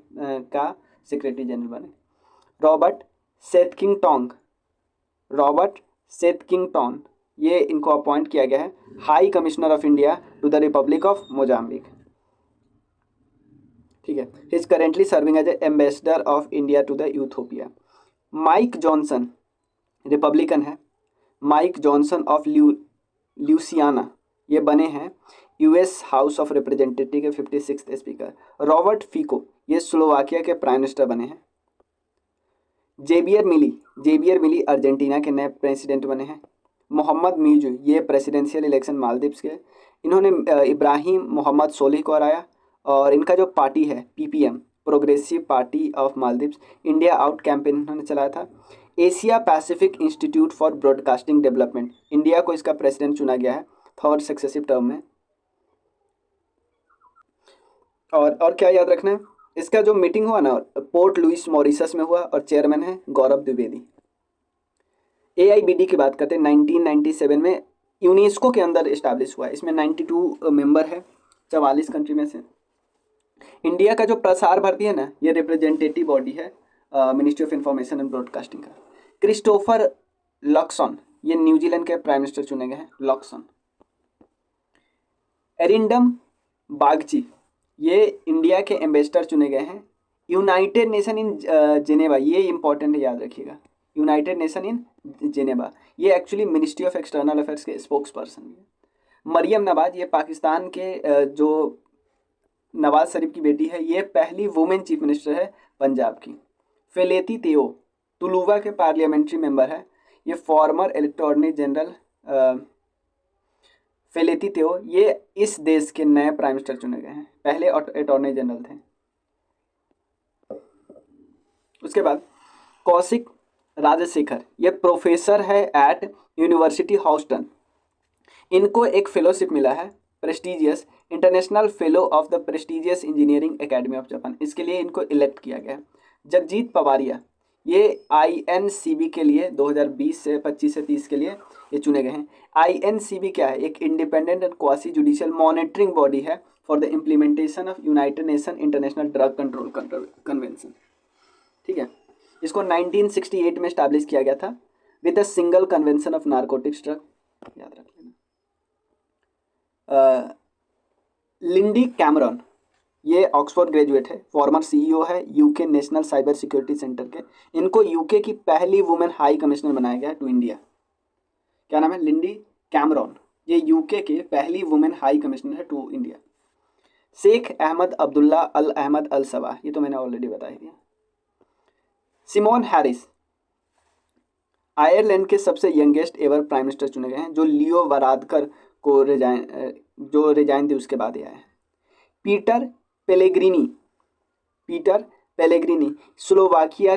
का सेक्रेटरी जनरल बने। रॉबर्ट सेथकिंगटॉन ये इनको अपॉइंट किया गया है high commissioner of India to the Republic of Mozambique. ठीक है, he is currently serving as a ambassador of India to the Ethiopia. Mike Johnson Republican है, माइक जॉनसन ऑफ ल्यूसियाना ये बने हैं यूएस हाउस ऑफ रिप्रेजेंटेटिव के 56th speaker. Robert फीको ये Slovakia के prime minister बने हैं। जेबियर मिली अर्जेंटीना के नए प्रेसिडेंट बने हैं। मोहम्मद म्यूजू ये प्रेसिडेंशियल इलेक्शन मालदीव्स के, इन्होंने इब्राहिम मोहम्मद सोलिह को हराया, और इनका जो पार्टी है ppm progressive party of Maldives India out campaign इन्होंने चलाया था। Asia Pacific institute for broadcasting development, India को इसका प्रेसिडेंट चुना गया है 3rd सक्सेसिव टर्म में। और क्या याद रखना है, इसका जो मीटिंग हुआ ना पोर्ट लुइस मॉरिशस में हुआ, और चेयरमैन है गौरव द्विवेदी। AIBD की बात करते हैं, 1997 में यूनेस्को के अंदर इस्टेब्लिश हुआ है, इसमें 92 मेंबर है 44 कंट्री में से। इंडिया का जो प्रसार भारती है ना, ये रिप्रेजेंटेटिव बॉडी है ministry of information and broadcasting का। क्रिस्टोफर लक्सन ये न्यूजीलैंड के प्राइम मिनिस्टर चुने गए हैं, लक्सन। एरिंडम बागची ये इंडिया के एम्बेसडर चुने गए हैं यूनाइटेड नेशन इन जेनेवा, ये इंपॉर्टेंट है याद रखिएगा, यूनाइटेड नेशन इन जेनेवा, ये actually ministry of external affairs के स्पोक्स पर्सन है। मरियम नवाज ये पाकिस्तान के जो नवाज शरीफ की बेटी है, ये पहली वुमेन चीफ मिनिस्टर है पंजाब की। फेलेती तेओ तुलुवा के पार्लियामेंट्री मेंबर है, ये फॉर्मर इलेक्टोरनी जनरल फेलेती तेओ ये इस देश के नए प्राइम मिनिस्टर चुने गए हैं, पहले अटॉर्नी जनरल थे। उसके बाद कौशिक राजशेखर ये प्रोफेसर है एट यूनिवर्सिटी ह्यूस्टन, इनको एक फेलोशिप मिला है prestigious international fellow of the prestigious engineering academy of Japan, इसके लिए इनको इलेक्ट किया गया। जगजीत पवारिया ये INCB के लिए 2020 से 25 से 30 के लिए ये चुने गए हैं। INCB क्या है? एक independent and quasi judicial monitoring body है for the implementation of United Nation international drug control convention. ठीक है, इसको 1968 में स्टैब्लिश किया गया था with a single convention of narcotics drug, याद रख लेना। लिंडी कैमरॉन ये ऑक्सफोर्ड ग्रेजुएट है, फॉर्मर CEO है UK national cyber security centre के, इनको UK की पहली वुमेन हाई कमिश्नर बनाया गया टू इंडिया। क्या नाम है? लिंडी कैमरॉन, ये UK के पहली वुमेन हाई कमिश्नर है to India. Sheikh Ahmad Abdullah Al Ahmad Al Sabah, ये तो मैंने ऑलरेडी बता दिया। सिमोन हैरिस आयरलैंड के सबसे यंगेस्ट एवर प्राइम मिनिस्टर चुने गए हैं, जो लियो वरादकर को रिजाइन दी उसके बाद आया है। पीटर पेलेग्रिनी स्लोवाकिया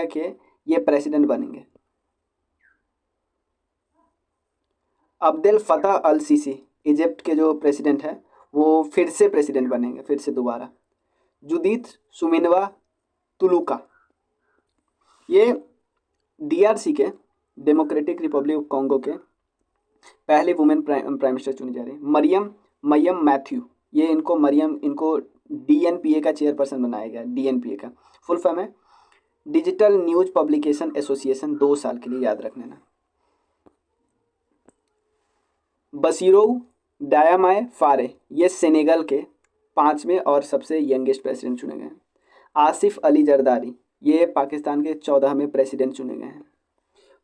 के ये प्रेसिडेंट बनेंगे। अब्देल फतह अल सीसी इजिप्ट के जो प्रेसिडेंट है वो फिर से प्रेसिडेंट बनेंगे, फिर से दोबारा। जुदीथ सुमिनवा तुलुका, ये डीआरसी के, डेमोक्रेटिक रिपब्लिक ऑफ कॉन्गो के पहली वुमेन प्राइम मिनिस्टर चुनी जा रही। मरियम मैथ्यू, ये इनको डीएनपीए का चेयरपर्सन बनाया गया। डीएनपीए का फुल फॉर्म है डिजिटल न्यूज पब्लिकेशन एसोसिएशन, 2 साल के लिए याद रख लेना। बसीरो डायामाय फारे, ये सेनेगल के 5वें और सबसे यंगेस्ट प्रेसिडेंट चुने गए हैं। आसिफ अली जरदारी, ये पाकिस्तान के 14वें प्रेसिडेंट चुने गए हैं।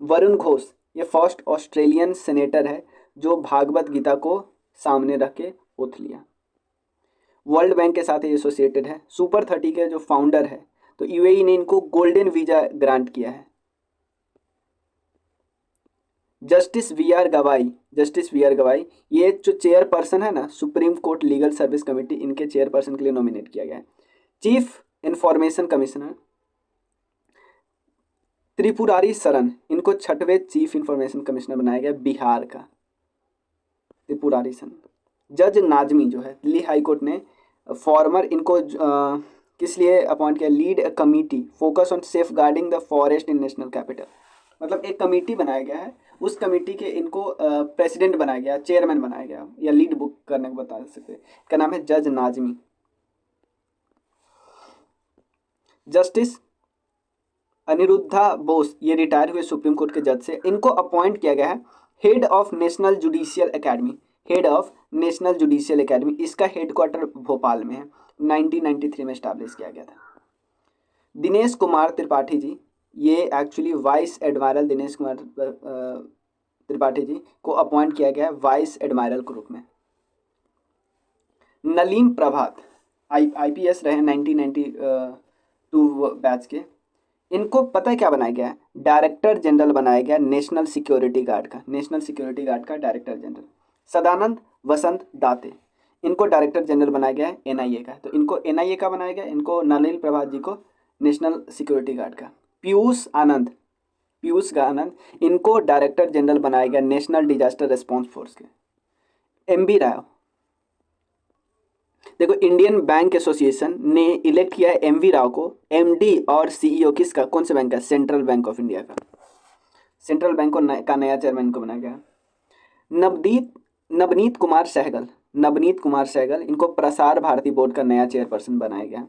वरुण घोष, ये फर्स्ट ऑस्ट्रेलियन सेनेटर है जो भागवत गीता को सामने रख के ओथ लिया। वर्ल्ड बैंक के साथ ये एसोसिएटेड है। सुपर 30 के जो फाउंडर है, तो यूएई ने इनको गोल्डन वीजा ग्रांट किया है। जस्टिस वी आर गवाई, ये जो चेयरपर्सन है ना supreme court legal service committee, इनके चेयरपर्सन के लिए नॉमिनेट किया गया है। Chief information commissioner Tripurari Saran, इनको 6वें चीफ इंफॉर्मेशन कमिश्नर बनाया गया बिहार का, त्रिपुरारी सरन। जज नाजमी जो है दिल्ली हाई कोर्ट ने फॉर्मर, इनको किस लिए अपॉइंट किया, lead a committee focus on सेफ गार्डिंग the forest in national capital, मतलब एक कमेटी बनाया गया है, उस कमेटी के इनको प्रेसिडेंट बनाया गया, चेयरमैन बनाया गया, या लीड बुक करने को बता सकते हैं। इसका नाम है जज नाजमी। जस्टिस अनिरुद्धा बोस, ये रिटायर हुए सुप्रीम कोर्ट के जज से, इनको अपॉइंट किया गया है head of national judicial academy. Head of national judicial academy, इसका हेडक्वार्टर भोपाल में है, 1993 में स्टैब्लिश किया गया था। दिनेश कुमार त्रिपाठी जी, ये actually vice admiral Dinesh Kumar Tripathi ji को अपॉइंट किया गया है वाइस एडमायरल के रूप में। नलीम प्रभात, आईपीएस रहे 1992 बैच के, इनको पता है क्या बनाया गया है, डायरेक्टर जनरल बनाया गया नेशनल सिक्योरिटी गार्ड का, डायरेक्टर जनरल। सदानंद वसंत दाते, इनको डायरेक्टर जनरल बनाया गया है एनआईए का, तो इनको एनआईए का बनाया गया, इनको नलिन प्रभात जी को नेशनल सिक्योरिटी गार्ड का। पीयूष आनंद, इनको डायरेक्टर जनरल बनाया गया नेशनल डिजास्टर रिस्पॉन्स फोर्स के। एमबी राव, देखो इंडियन बैंक एसोसिएशन ने इलेक्ट किया है एमवी राव को एमडी और सीईओ किसका, कौन से बैंक का, सेंट्रल बैंक ऑफ इंडिया का। सेंट्रल बैंक का नया चेयरमैन को बनाया गया। नवनीत कुमार सहगल, इनको प्रसार भारती बोर्ड का नया चेयरपर्सन बनाया गया।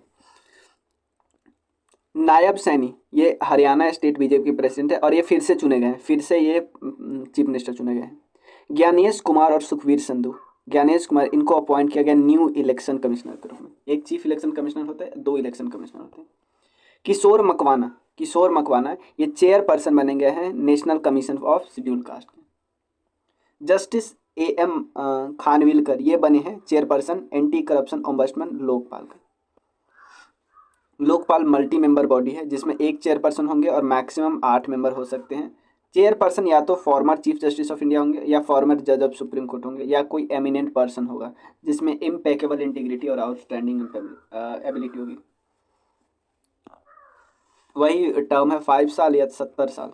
नायब सैनी, ये हरियाणा स्टेट बीजेपी के प्रेसिडेंट है और ये फिर से चुने गए हैं, फिर से ये चीफ मिनिस्टर चुने गए हैं। ज्ञानेश कुमार और सुखवीर संधू, इनको अपॉइंट किया गया न्यू इलेक्शन कमिश्नर के रूप में। एक चीफ इलेक्शन कमिश्नर होता है, 2 इलेक्शन कमिश्नर होते हैं। किशोर मकवाना, ये चेयरपर्सन बने गए हैं national commission of schedule caste के। जस्टिस AM खानविलकर, ये बने हैं chairperson anti corruption ombudsman Lokpal का। लोकपाल मल्टी मेंबर बॉडी है जिसमें एक चेयरपर्सन होंगे और मैक्सिमम 8 मेंबर हो सकते हैं। चेयरपर्सन या तो former chief justice of India होंगे या फॉर्मर जज ऑफ सुप्रीम कोर्ट होंगे या कोई एमिनेंट पर्सन होगा जिसमें इम्पेकेबल इंटीग्रिटी और आउटस्टैंडिंग एबिलिटी होगी। वही टर्म है 5 साल या 70 साल।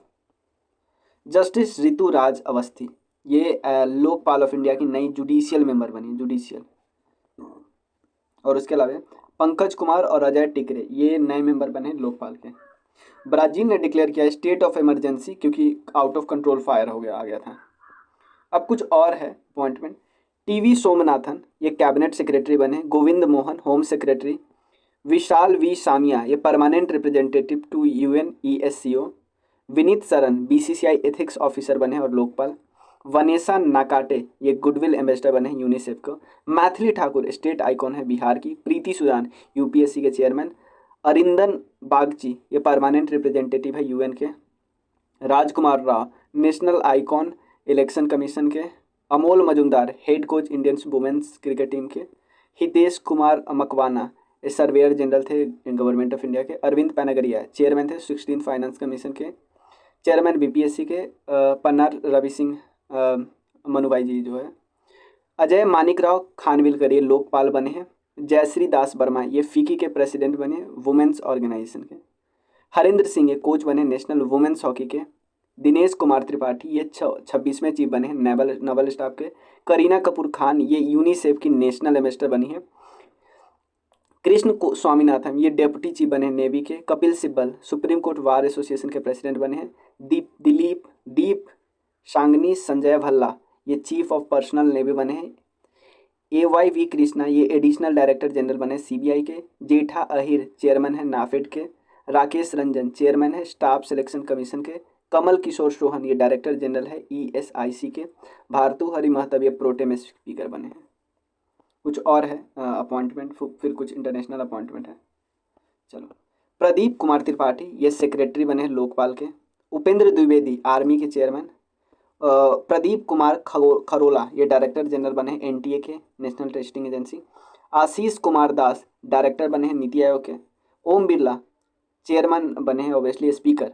जस्टिस ऋतुराज अवस्थी, ये लोकपाल ऑफ इंडिया की नई जुडिशियल मेंबर बनी, जुडिशियल। और उसके अलावा पंकज कुमार और अजय टिकरे, ये नए मेंबर बने लोकपाल के। ब्राज़ील ने डिक्लेयर किया स्टेट ऑफ इमरजेंसी क्योंकि आउट ऑफ कंट्रोल फायर आ गया था। अब कुछ और है अपॉइंटमेंट। टीवी सोमनाथन, ये कैबिनेट सेक्रेटरी बने। Govind Mohan, home secretary. Vishal V Samiya, ये permanent representative to UNESCO। Vineet Saran, BCCI ethics officer बने और लोकपाल। वनेसा नाकाटे, ये गुडविल एम्बेसडर बने यूनिसेफ को। मैथिली ठाकुर, स्टेट आइकॉन है बिहार की। प्रीति सुदान, UPSC के चेयरमैन। अरिंदन बागची, ये परमानेंट रिप्रेजेंटेटिव है UN के। Rajkumar Rao, national icon election commission के। Amol Muzumdar, head coach Indian women's cricket team के। हितेश कुमार मकवाना, ये सर्वेयर जनरल थे गवर्नमेंट ऑफ इंडिया के। अरविंद पैनागरिया, चेयरमैन थे 16 फाइनेंस कमीशन के। चेयरमैन BPSC के पन्ना रवि सिंह मनुभाई जी जो है। अजय मानिकराव खानविलकर, ये लोकपाल बने हैं। जयश्री दास वर्मा, ये फिकी के प्रेसिडेंट बने वुमेन्स ऑर्गेनाइजेशन के। हरिंद्र सिंह ये कोच बने नेशनल वुमेन्स हॉकी के। दिनेश कुमार त्रिपाठी ये 26वें चीफ बने हैं नवल स्टाफ के। करीना कपूर खान ये यूनिसेफ की नेशनल एम्बेसडर बनी है। स्वामीनाथन ये डेप्यूटी चीफ बने हैं नेवी के। Kapil Sibal supreme court bar association के प्रेसिडेंट बने हैं। दीप शांगनी संजय भल्ला ये चीफ ऑफ पर्सनल नेवी बने हैं। AYV कृष्णा ये एडिशनल डायरेक्टर जनरल बने CBI के। जेठा अहिर चेयरमैन है नाफेड के। राकेश रंजन चेयरमैन है स्टाफ सिलेक्शन कमीशन के। कमल किशोर सोहन ये डायरेक्टर जनरल है ESIC के। भारतुहरि महताब ये प्रोटेम स्पीकर बने हैं। कुछ और है अपॉइंटमेंट, फिर कुछ इंटरनेशनल अपॉइंटमेंट है। चलो, प्रदीप कुमार त्रिपाठी ये सेक्रेटरी बने हैं लोकपाल के। उपेंद्र द्विवेदी आर्मी के चेयरमैन। प्रदीप कुमार खरोला ये डायरेक्टर जनरल बने हैं NTA के national testing agency. Ashish Kumar Das director बने हैं नीति आयोग के। ओम बिरला चेयरमैन बने हैं ऑब्वियसली स्पीकर।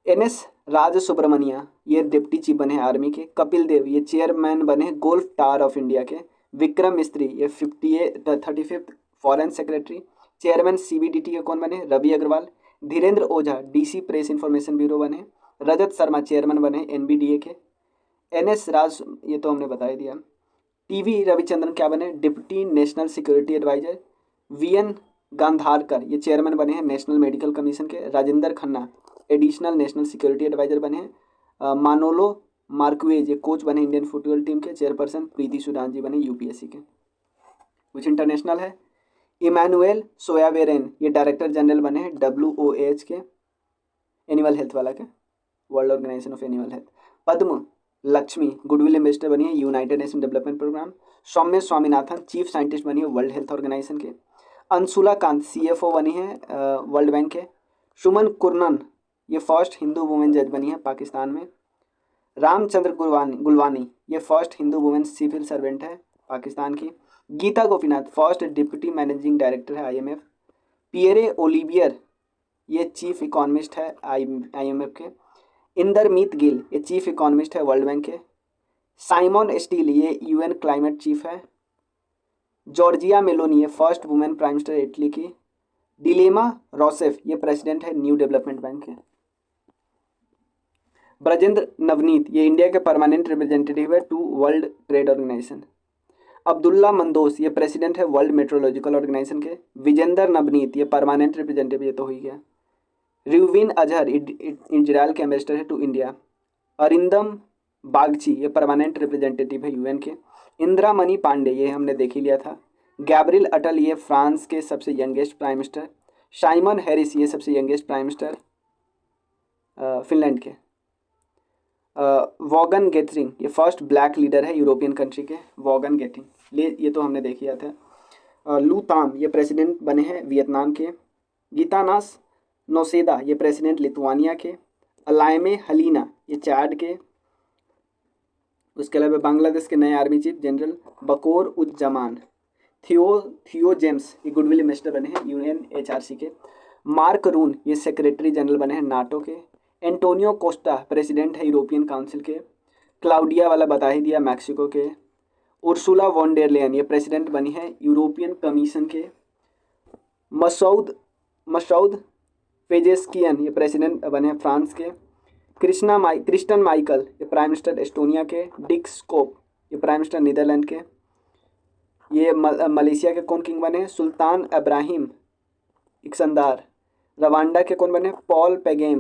NS राज सुब्रमण्या ये डिप्टी चीफ बने हैं आर्मी के। कपिल देव ये चेयरमैन बने हैं गोल्फ टावर ऑफ इंडिया के। विक्रम मिस्त्री ये 35th foreign secretary. Chairman CBDT के कौन बने? Ravi Agarwal. Dhirendra Ojha DC press information bureau बने। रजत शर्मा चेयरमैन बने NBDA के। NS राज ये तो हमने बता ही दिया। TV रविचंद्रन क्या बने? Deputy national security adviser. VN Gandharkar ये चेयरमैन बने हैं नेशनल मेडिकल कमीशन के। Rajendra Khanna additional national security adviser बने हैं। मानोलो मार्क्वेज ये कोच बने इंडियन फुटबॉल टीम के। चेयरपर्सन प्रीति सुडान जी बने UPSC के। कुछ इंटरनेशनल है। इमैनुएल सोयावेरेन ये डायरेक्टर जनरल बने हैं WOAH के, एनिमल हेल्थ वाला के, world organisation of animal health. Padma Lakshmi goodwill ambassador बनी है United Nation Development Programme. Soumya Swaminathan chief scientist बनी है वर्ल्ड हेल्थ ऑर्गेनाइजेशन के। अंशुला कांत CFO बनी है वर्ल्ड बैंक के। सुमन कुर्नन ये फर्स्ट हिंदू वुमेन जज बनी है पाकिस्तान में। रामचंद्र गुलवानी ये first Hindu women civil servant है पाकिस्तान की। Gita Gopinath first deputy managing director है IMF। पियरे ओलिवियर ये चीफ इकोनॉमिस्ट है IMF के। इंदरमीत गिल ये चीफ इकोनॉमिस्ट है वर्ल्ड बैंक के। साइमन स्टील ये UN क्लाइमेट चीफ है। जॉर्जिया मेलोनी ये first women prime minister Italy की। डिलेमा रोसेफ ये प्रेसिडेंट है न्यू डेवलपमेंट बैंक के। ब्रजेंद्र नवनीत ये इंडिया के परमानेंट रिप्रेजेंटेटिव है to world trade organisation. Abdulla मंदोस ये प्रेसिडेंट है वर्ल्ड मेट्रोलॉजिकल ऑर्गेनाइजेशन के। विजेंदर नवनीत ये परमानेंट रिप्रेजेंटेटिव ये तो हो ही गया। रिविन अजहर इजराइल के एम्बेसडर है टू इंडिया। अरिंदम बागची ये परमानेंट रिप्रेजेंटेटिव है UN के। इंदिरा मणि पांडे ये हमने देख ही लिया था। गैब्रियल अटल ये फ्रांस के सबसे youngest prime minister. Simon Harris ये सबसे यंगेस्ट प्राइम मिनिस्टर फिनलैंड के। वॉगन गेथरिंग ये फर्स्ट ब्लैक लीडर है यूरोपियन कंट्री के। वॉगन गेटिंग ये तो हमने देख लिया था। लू ताम ये प्रेसिडेंट बने हैं वियतनाम के। गीतानास नौसेदा ये प्रेसिडेंट लिथुआनिया के। अलायमे हलीना ये चाड के। उसके अलावा बांग्लादेश के नए आर्मी चीफ जनरल बकोर उज्जमान। थियो जेम्स ये गुडविल एम्बेसडर बने हैं UNHRC के। मार्क रून ये सेक्रेटरी जनरल बने हैं नाटो के। एंटोनियो कोस्टा प्रेसिडेंट है यूरोपियन काउंसिल के। क्लाउडिया वाला बता ही दिया मैक्सिको के। उर्सुला वॉन डेर लेयन ये प्रेसिडेंट बनी है यूरोपियन कमीशन के। मसौद पेजेस्कियन ये प्रेसिडेंट बने हैं फ्रांस के। क्रिस्टन माइकल ये प्राइम मिनिस्टर एस्टोनिया के। डिक स्कोप ये प्राइम मिनिस्टर नीदरलैंड के। ये मलेशिया के कौन किंग बने? सुल्तान इब्राहिम इक्संदार। रवांडा के कौन बने? पॉल पेगेम।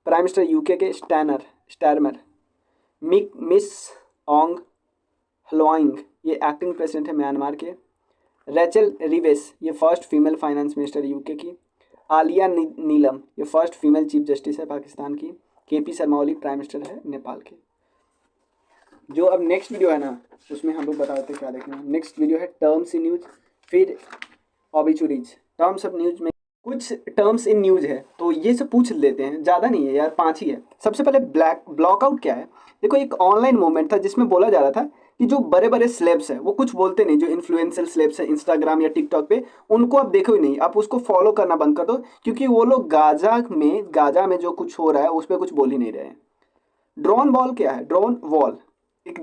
प्राइम मिनिस्टर UK के स्टैरमर। मिस ओंग हलोइंग ये एक्टिंग प्रेसिडेंट है म्यांमार के। रैचल रिवेस ये first female finance minister UK की। आलिया नीलम ये फर्स्ट फीमेल चीफ जस्टिस है पाकिस्तान की। KP Sharma Oli prime minister है नेपाल के। जो अब नेक्स्ट वीडियो है ना उसमें हम लोग बताते हैं क्या देखना। नेक्स्ट वीडियो है टर्म्स इन न्यूज, फिर ऑबिचुरीज। टर्म्स ऑफ न्यूज में कुछ टर्म्स इन न्यूज है तो ये सब पूछ लेते हैं, ज़्यादा नहीं है यार, 5 ही है। सबसे पहले ब्लॉकआउट क्या है? देखो एक ऑनलाइन मूवमेंट था जिसमें बोला जा रहा था कि जो बड़े बड़े स्लेब्स हैं वो कुछ बोलते नहीं, जो इन्फ्लुएंशियल स्लेब्स हैं इंस्टाग्राम या टिकटॉक पे, उनको आप देखो ही नहीं, आप उसको फॉलो करना बंद कर दो, क्योंकि वो लोग गाजा में जो कुछ हो रहा है उस पर कुछ बोल ही नहीं रहे हैं। ड्रोन वॉल क्या है? ड्रोन वॉल एक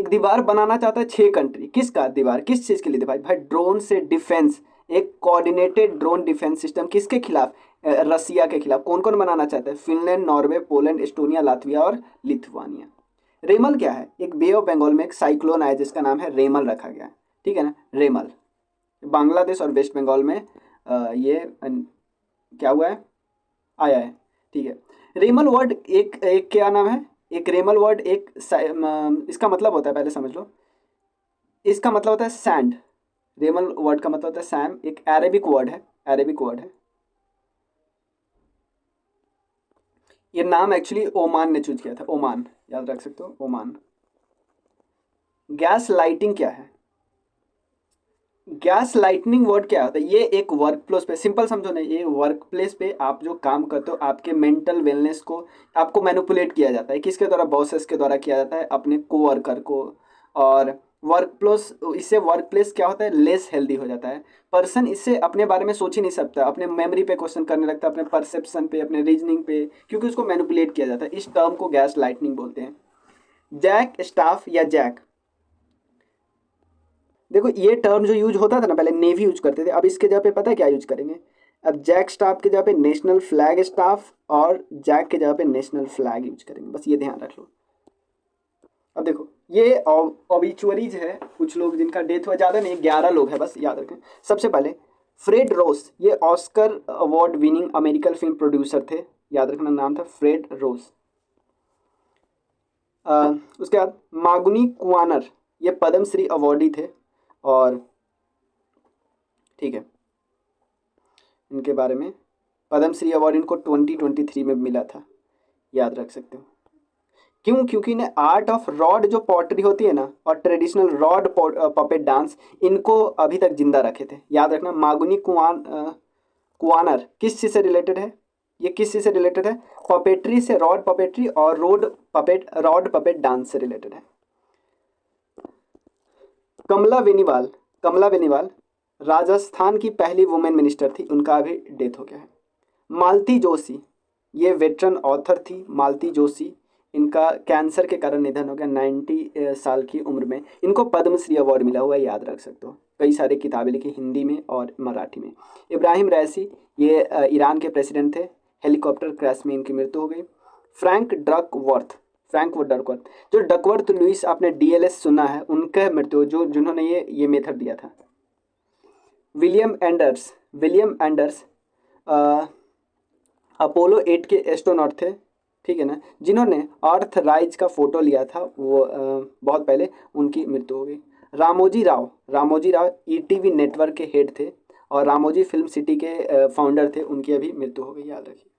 दीवार बनाना चाहता है 6 कंट्री। किसका दीवार? किस चीज़ के लिए भाई? ड्रोन से डिफेंस एक कोऑर्डिनेटेड ड्रोन डिफेंस सिस्टम किसके खिलाफ? रसिया के खिलाफ। कौन कौन बनाना चाहता है? Finland, Norway, Poland, Estonia, Latvia और लिथुआनिया। रेमल क्या है? एक बे ऑफ बंगाल में एक साइक्लोन आया जिसका नाम है रेमल रखा गया है, ठीक है ना, रेमल। बांग्लादेश और वेस्ट बंगाल में क्या हुआ है, आया है, ठीक है। रेमल वर्ड एक एक क्या नाम है? एक रेमल वर्ड एक इसका मतलब होता है, पहले समझ लो, इसका मतलब होता है सैंड। रेमल वर्ड का मतलब होता है सैम, एक अरेबिक वर्ड है, अरेबिक वर्ड है। ये नाम एक्चुअली ओमान ने चूज किया था, ओमान, याद रख सकते हो, ओमान। गैस लाइटिंग क्या है? गैस लाइटनिंग वर्ड क्या होता है? ये एक वर्क प्लेस पे, सिंपल समझो ना, ये वर्क प्लेस पे आप जो काम करते हो, आपके मेंटल वेलनेस को आपको मैनिपुलेट किया जाता है। किसके द्वारा? बॉसेस के द्वारा किया जाता है, अपने कोवर्कर को। और वर्क प्लेस, इससे वर्क प्लेस क्या होता है? लेस हेल्दी हो जाता है। पर्सन इससे अपने बारे में सोच ही नहीं सकता, अपने मेमोरी पे क्वेश्चन करने लगता है, अपने परसेप्शन पे, अपने रीजनिंग पे, क्योंकि उसको मैनिपुलेट किया जाता है। इस टर्म को गैस लाइटनिंग बोलते हैं। जैक स्टाफ या जैक, देखो ये टर्म जो यूज होता था ना, पहले नेवी यूज करते थे, अब इसके जगह पे पता है क्या यूज करेंगे? अब जैक स्टाफ के जगह पे नेशनल फ्लैग स्टाफ, और जैक के जगह पे नेशनल फ्लैग यूज करेंगे, बस ये ध्यान रख लो। अब देखो ये ऑबिचुअरीज है, कुछ लोग जिनका डेथ हुआ, ज़्यादा नहीं, 11 लोग हैं, बस याद रखें। सबसे पहले फ्रेड रोस, ये Oscar award winning American film producer थे, याद रखना नाम था फ्रेड रोस। उसके बाद मागुनी कुआनर, ये पद्मश्री अवार्डी थे, और ठीक है, इनके बारे में पद्मश्री अवार्ड इनको 2023 में मिला था, याद रख सकते हो। क्यों? क्योंकि इन्हें आर्ट ऑफ रॉड, जो पॉटरी होती है ना, और ट्रेडिशनल रॉड पपेट डांस, इनको अभी तक जिंदा रखे थे, याद रखना। मागुनी कुआनर किस चीज़ से रिलेटेड है? ये किस चीज़ से रिलेटेड है? पपेट्री से, रॉड पपेट्री और रॉड पपेट डांस से रिलेटेड है। कमला बेनीवाल, कमला बेनीवाल राजस्थान की पहली वुमेन मिनिस्टर थी, उनका अभी डेथ हो गया है। मालती जोशी, ये वेटरन ऑथर थी मालती जोशी, इनका कैंसर के कारण निधन हो गया 90 साल की उम्र में। इनको पद्मश्री अवार्ड मिला हुआ है, याद रख सकते हो, कई सारी किताबें लिखी हिंदी में और मराठी में। इब्राहिम रईसी, ये ईरान के प्रेसिडेंट थे, हेलीकॉप्टर क्रैश में इनकी मृत्यु हो गई। फ्रैंक डकवर्थ, जो डकवर्थ लुइस, आपने डीएलएस सुना है, उनका मृत्यु, जो जिन्होंने ये मेथड दिया था। विलियम एंडर्स अपोलो 8 के एस्ट्रोनॉट थे, ठीक है ना, जिन्होंने अर्थ राइज का फोटो लिया था, वो बहुत पहले, उनकी मृत्यु हो गई। रामोजी राव ईटीवी नेटवर्क के हेड थे, और रामोजी फिल्म सिटी के फाउंडर थे, उनकी अभी मृत्यु हो गई, याद रखिए।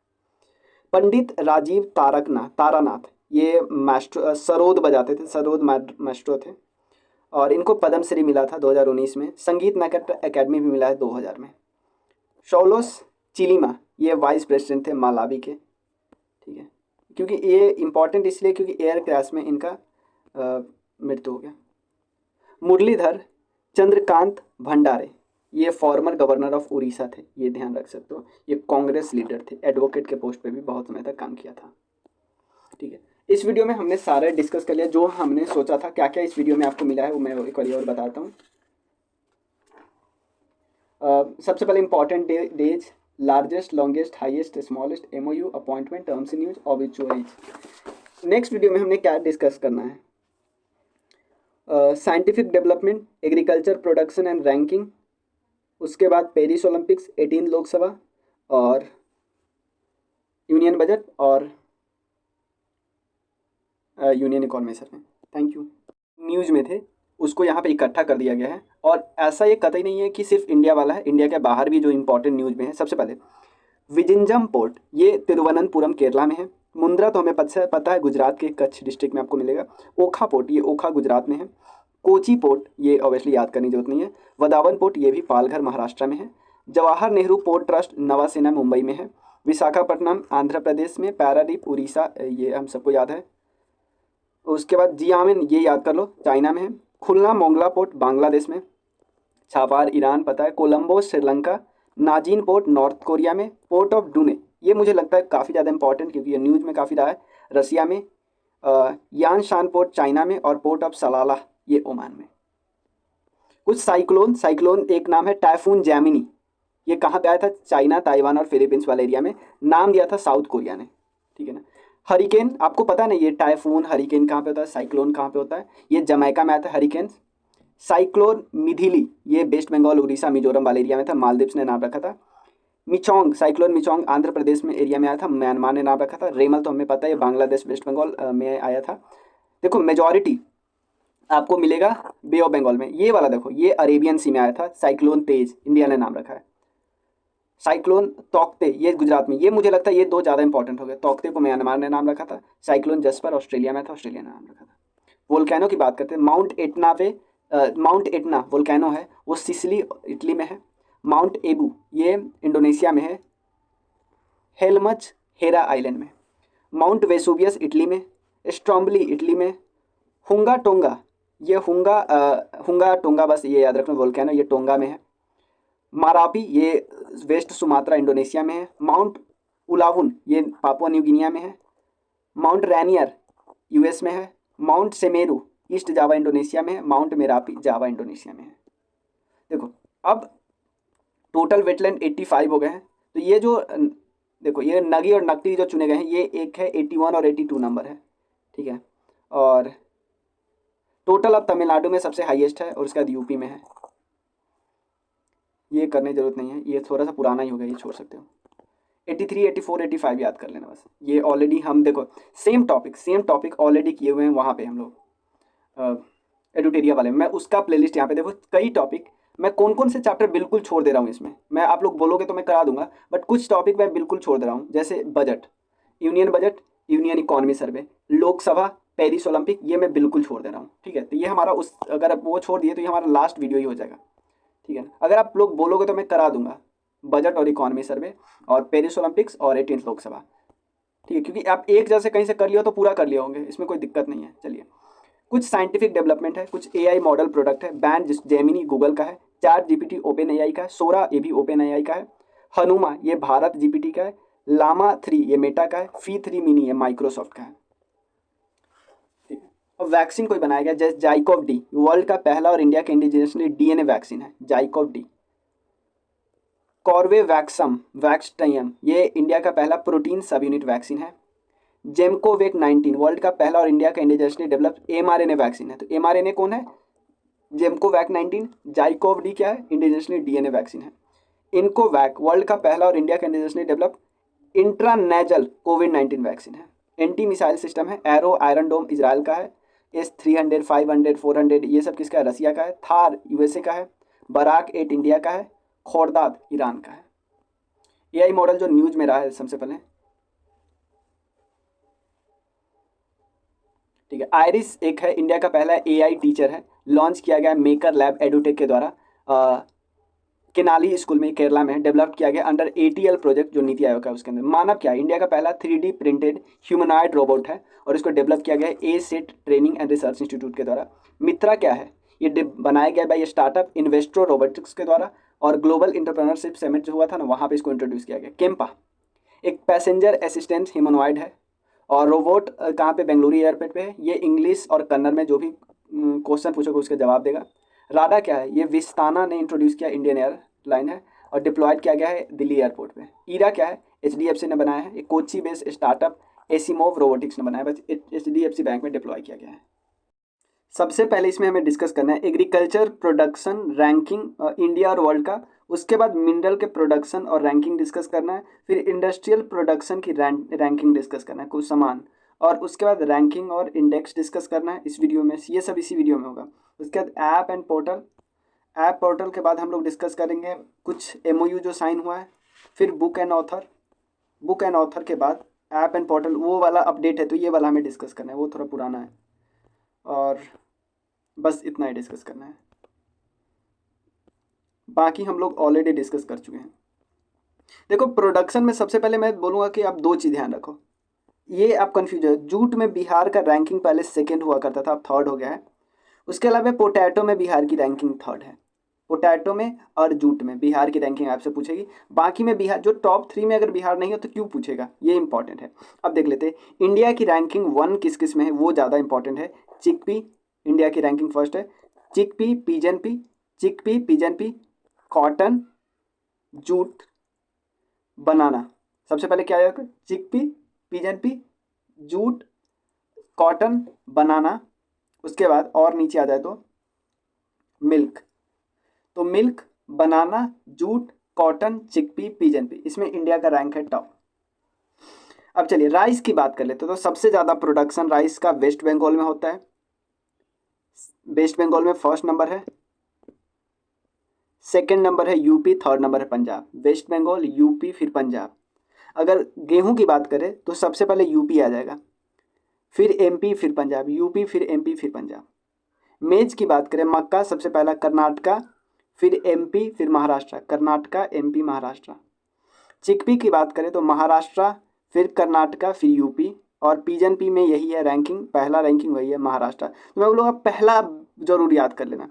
पंडित राजीव तारानाथ, ये मास्ट्रो, सरोद बजाते थे, सरोद मास्ट्रो थे, और इनको पद्मश्री मिला था 2019 में। संगीत नाटक अकेडमी भी मिला है 2000 में। शौलोस चिलीमा, ये वाइस प्रेसिडेंट थे मालावी के, ठीक है, क्योंकि ये इंपॉर्टेंट इसलिए क्योंकि एयर क्रैश में इनका मृत्यु हो गया। मुरलीधर चंद्रकांत भंडारे, ये फॉर्मर गवर्नर ऑफ उड़ीसा थे, ये ध्यान रख सकते हो, ये कांग्रेस लीडर थे, एडवोकेट के पोस्ट पे भी बहुत समय तक काम किया था, ठीक है। इस वीडियो में हमने सारे डिस्कस कर लिया जो हमने सोचा था। क्या क्या इस वीडियो में आपको मिला है वो मैं एक बार और बताता हूँ। सबसे पहले important days, largest, longest, highest, smallest, MOU, appointment, terms in use, obituaries. Next video में हमने क्या डिस्कस करना है? Scientific development, agriculture production and ranking, उसके बाद पेरिस ओलंपिक्स, 18 लोकसभा, और यूनियन बजट, और union economy survey. Thank you. News में थे उसको यहाँ पे इकट्ठा कर दिया गया है, और ऐसा ये कतई नहीं है कि सिर्फ इंडिया वाला है, इंडिया के बाहर भी जो इंपॉर्टेंट न्यूज़ में है। सबसे पहले विजिंजम पोर्ट, ये तिरुवनंतपुरम केरला में है। मुंद्रा तो हमें पता है गुजरात के कच्छ डिस्ट्रिक्ट में आपको मिलेगा। ओखा पोर्ट, ये ओखा गुजरात में है। कोची पोर्ट, ये ऑब्वियसली याद करने की जरूरत नहीं है। वदावन पोर्ट, ये भी पालघर महाराष्ट्र में है। जवाहर नेहरू पोर्ट ट्रस्ट नवासेना मुंबई में है। विशाखापट्टनम आंध्र प्रदेश में। पैरादीप उड़ीसा, ये हम सबको याद है। उसके बाद जियामिन, ये याद कर लो, चाइना में है। खुलना मोंगला पोर्ट बांग्लादेश में। छापार ईरान पता है। कोलंबो श्रीलंका। नाजिन पोर्ट नॉर्थ कोरिया में। पोर्ट ऑफ डूने, ये मुझे लगता है काफ़ी ज़्यादा इंपॉर्टेंट क्योंकि ये न्यूज़ में काफ़ी रहा है, रसिया में। यानशान पोर्ट चाइना में, और पोर्ट ऑफ सलाला ये ओमान में। कुछ साइक्लोन, साइक्लोन एक नाम है टाइफून जैमिनी, ये कहाँ पे आया था? चाइना, ताइवान और फिलीपींस वाले एरिया में, नाम दिया था साउथ कोरिया ने, ठीक है ना। हरिकेन, आपको पता नहीं ये टाइफून हरिकेन कहाँ पे होता है, साइक्लोन कहाँ पे होता है? ये जमैका में आता है हरिकेन। साइक्लोन मिथिली, ये वेस्ट बंगाल, उड़ीसा, मिजोरम वाले एरिया में था, मालदीव्स ने नाम रखा था। मिचोंग, साइक्लोन मिचोंग आंध्र प्रदेश में एरिया में आया था, म्यांमार ने नाम रखा था। रेमल तो हमें पता है, बांग्लादेश, वेस्ट बंगाल में आया था। देखो मेजॉरिटी आपको मिलेगा बे ऑफ बंगाल में। ये वाला देखो, ये अरेबियन सी में आया था, साइक्लोन तेज, इंडिया ने नाम रखा है। साइक्लोन तौकते, ये गुजरात में, ये मुझे लगता है ये दो ज़्यादा इंपॉर्टेंट हो गए। तौकते को म्यांमार ने नाम रखा था। साइक्लोन जस्पर ऑस्ट्रेलिया में था, ऑस्ट्रेलिया ने नाम रखा था। वोल्केनो की बात करते हैं, माउंट एटना पे, माउंट एटना वोल्केनो है, वो सिसिली इटली में है। माउंट एबू ये इंडोनेशिया में है, हेलमच हेरा आइलैंड में। माउंट वेसुवियस इटली में, स्ट्रॉम्बली इटली में। हुंगा टोंगा, ये हुंगा टोंगा, बस ये याद रखना, वोल्केनो ये टोंगा में है। मारापी ये वेस्ट सुमात्रा इंडोनेशिया में है। माउंट उलावुन ये पापुआ न्यू गिनिया में है। माउंट रैनियर यूएस में है। Mount Semeru east Java Indonesia में है। माउंट मेरापी जावा इंडोनेशिया में है। देखो अब टोटल वेटलैंड 85 हो गए हैं। तो ये जो देखो ये नगी और नकटी जो चुने गए हैं, ये एक है 81 और 82 नंबर है, ठीक है। और टोटल अब तमिलनाडु में सबसे हाईएस्ट है और उसके बाद यूपी में है। ये करने की जरूरत नहीं है, ये थोड़ा सा पुराना ही हो गया, ये छोड़ सकते हो। 83, 84, 85 याद कर लेना बस। ये ऑलरेडी हम देखो सेम टॉपिक ऑलरेडी किए हुए हैं वहाँ पे हम लोग एडुटेरिया वाले में। मैं उसका प्लेलिस्ट यहाँ पे देखो, कई टॉपिक मैं कौन कौन से चैप्टर बिल्कुल छोड़ दे रहा हूँ इसमें। मैं आप लोग बोलोगे तो मैं करा दूंगा, बट कुछ टॉपिक मैं बिल्कुल छोड़ दे रहा हूँ, जैसे बजट, बजट, यूनियन इकोनॉमी सर्वे, लोकसभा, पेरिस ओलंपिक, ये मैं बिल्कुल छोड़ दे रहा हूँ, ठीक है। तो ये हमारा उस, अगर आप वो छोड़ दिए तो ये हमारा लास्ट वीडियो ही हो जाएगा, ठीक है ना। अगर आप लोग बोलोगे तो मैं करा दूंगा बजट और इकोनॉमी सर्वे और पेरिस ओलंपिक्स और 18th लोकसभा, ठीक है, क्योंकि आप एक जैसे कहीं से कर लिया तो पूरा कर लिया होंगे, इसमें कोई दिक्कत नहीं है। चलिए, कुछ साइंटिफिक डेवलपमेंट है, कुछ एआई मॉडल प्रोडक्ट है। बैंड जेमिनी गूगल का है। चार जीपीटी ओपन एआई का है। सोरा ये भी ओपन एआई का है। हनुमा ये भारत जीपीटी का है। लामा 3 ये मेटा का है। फी 3 मिनी ये माइक्रोसॉफ्ट का है, ठीक है। और वैक्सीन कोई बनाया गया, जैसे जाइकोव डी, वर्ल्ड का पहला और इंडिया का इंडिजिनसली डीएनए वैक्सीन है, जाइकोव डी। कॉर्बेवैक्सम वैक्सटाइम ये इंडिया का पहला प्रोटीन सब यूनिट वैक्सीन है। जेमकोवेक 19 वर्ल्ड का पहला और इंडिया का इंडिजिनसली डेवलप्ड एमआरएनए वैक्सीन है। तो एमआरएनए कौन है? जेमकोवैक 19। जाइकोव डी क्या है? इंडिजिनसली डीएनए वैक्सीन है। इनकोवैक वर्ल्ड का पहला और इंडिया का इंडिजिनसली डेवलप्ड इंट्रानेजल कोविड-19 वैक्सीन है। एंटी मिसाइल सिस्टम है। एरो आयरन डोम इजराइल का है। S-300, 500, 400 ये सब किसका है? रसिया का है। थार यूएसए का है। बराक 8 इंडिया का है। खोर्दाद ईरान का है। एआई मॉडल जो न्यूज में रहा है सबसे पहले, ठीक है। आयरिस एक है, इंडिया का पहला एआई टीचर है, लॉन्च किया गया मेकर लैब एडुटेक के द्वारा, केनाली स्कूल में केरला में डेवलप किया गया अंडर एटीएल प्रोजेक्ट जो नीति आयोग का है उसके अंदर। मानव क्या है? इंडिया का पहला 3D प्रिंटेड ह्यूमनॉइड रोबोट है और इसको डेवलप किया गया है asset training and research institute के द्वारा। मित्रा क्या है? ये बनाया गया बाई स्टार्टअप इन्वेस्ट्रो रोबोटिक्स के द्वारा और ग्लोबल इंटरप्रेन्योरशिप समिट जो हुआ था ना वहाँ पे इसको इंट्रोड्यूस किया गया। केम्पा एक पैसेंजर असिस्टेंट ह्यूमनॉइड है और रोबोट कहाँ पे? बेंगलुरु एयरपोर्ट पे है। ये इंग्लिश और कन्नड़ में जो भी क्वेश्चन पूछोगे उसका जवाब देगा। राडा क्या है? ये विस्ताना ने इंट्रोड्यूस किया, इंडियन एयरलाइन है और डिप्लॉयड किया गया है दिल्ली एयरपोर्ट पे। ईरा क्या है? HDFC ने बनाया है। एक कोची बेस्ड स्टार्टअप एसीमोव रोबोटिक्स ने बनाया, बस HDFC बैंक में डिप्लॉय किया गया है। सबसे पहले इसमें हमें डिस्कस करना है एग्रीकल्चर प्रोडक्शन रैंकिंग इंडिया और वर्ल्ड का। उसके बाद मिनरल के प्रोडक्शन और रैंकिंग डिस्कस करना है। फिर इंडस्ट्रियल प्रोडक्शन की रैंकिंग डिस्कस करना है, कुछ सामान, और उसके बाद रैंकिंग और इंडेक्स डिस्कस करना है इस वीडियो में। ये सब इसी वीडियो में होगा। उसके बाद app and portal, app portal के बाद हम लोग डिस्कस करेंगे कुछ MOU जो साइन हुआ है। फिर बुक एंड ऑथर के बाद ऐप एंड पोर्टल, वो वाला अपडेट है तो ये वाला हमें डिस्कस करना है, वो थोड़ा पुराना है। और बस इतना ही डिस्कस करना है, बाकी हम लोग ऑलरेडी डिस्कस कर चुके हैं। देखो प्रोडक्शन में सबसे पहले मैं बोलूँगा कि आप दो चीज़ ध्यान रखो, ये आप कन्फ्यूज है। जूट में बिहार का रैंकिंग पहले सेकंड हुआ करता था, अब थर्ड हो गया है। उसके अलावा पोटैटो में बिहार की रैंकिंग थर्ड है। पोटैटो में और जूट में बिहार की रैंकिंग आपसे पूछेगी। बाकी में बिहार जो टॉप 3 में अगर बिहार नहीं हो तो क्यों पूछेगा, ये इंपॉर्टेंट है। अब देख लेते हैं इंडिया की रैंकिंग 1 किस किस में है, वो ज़्यादा इंपॉर्टेंट है। चिकपी इंडिया की रैंकिंग फर्स्ट है। Chickpea, pigeon pea, chickpea, pigeon pea, cotton, jute, banana. सबसे पहले क्या आएगा? Chickpea, pigeon pea, jute, cotton, banana. उसके बाद और नीचे आ जाए तो मिल्क। तो milk, banana, jute, cotton, chickpea, pigeon pea, इसमें इंडिया का रैंक है टॉप। अब चलिए राइस की बात कर लेते हैं। तो सबसे ज़्यादा प्रोडक्शन राइस का वेस्ट बंगाल में होता है। वेस्ट बंगाल में फर्स्ट नंबर है, सेकंड नंबर है यूपी, थर्ड नंबर है पंजाब। वेस्ट बंगाल, यूपी, फिर पंजाब। अगर गेहूं की बात करें तो सबसे पहले यूपी आ जाएगा, फिर एमपी, फिर पंजाब, यूपी, फिर एमपी, फिर पंजाब। मेज की बात करें, मक्का सबसे पहला कर्नाटका, फिर एमपी, फिर महाराष्ट्र, कर्नाटका, एमपी, महाराष्ट्र। चिकपी की बात करें तो महाराष्ट्र, फिर कर्नाटका, फिर यूपी। और पिजन पी में यही है रैंकिंग, पहला रैंकिंग वही है महाराष्ट्र। तो मैं बोलूँगा पहला जरूर याद कर लेना।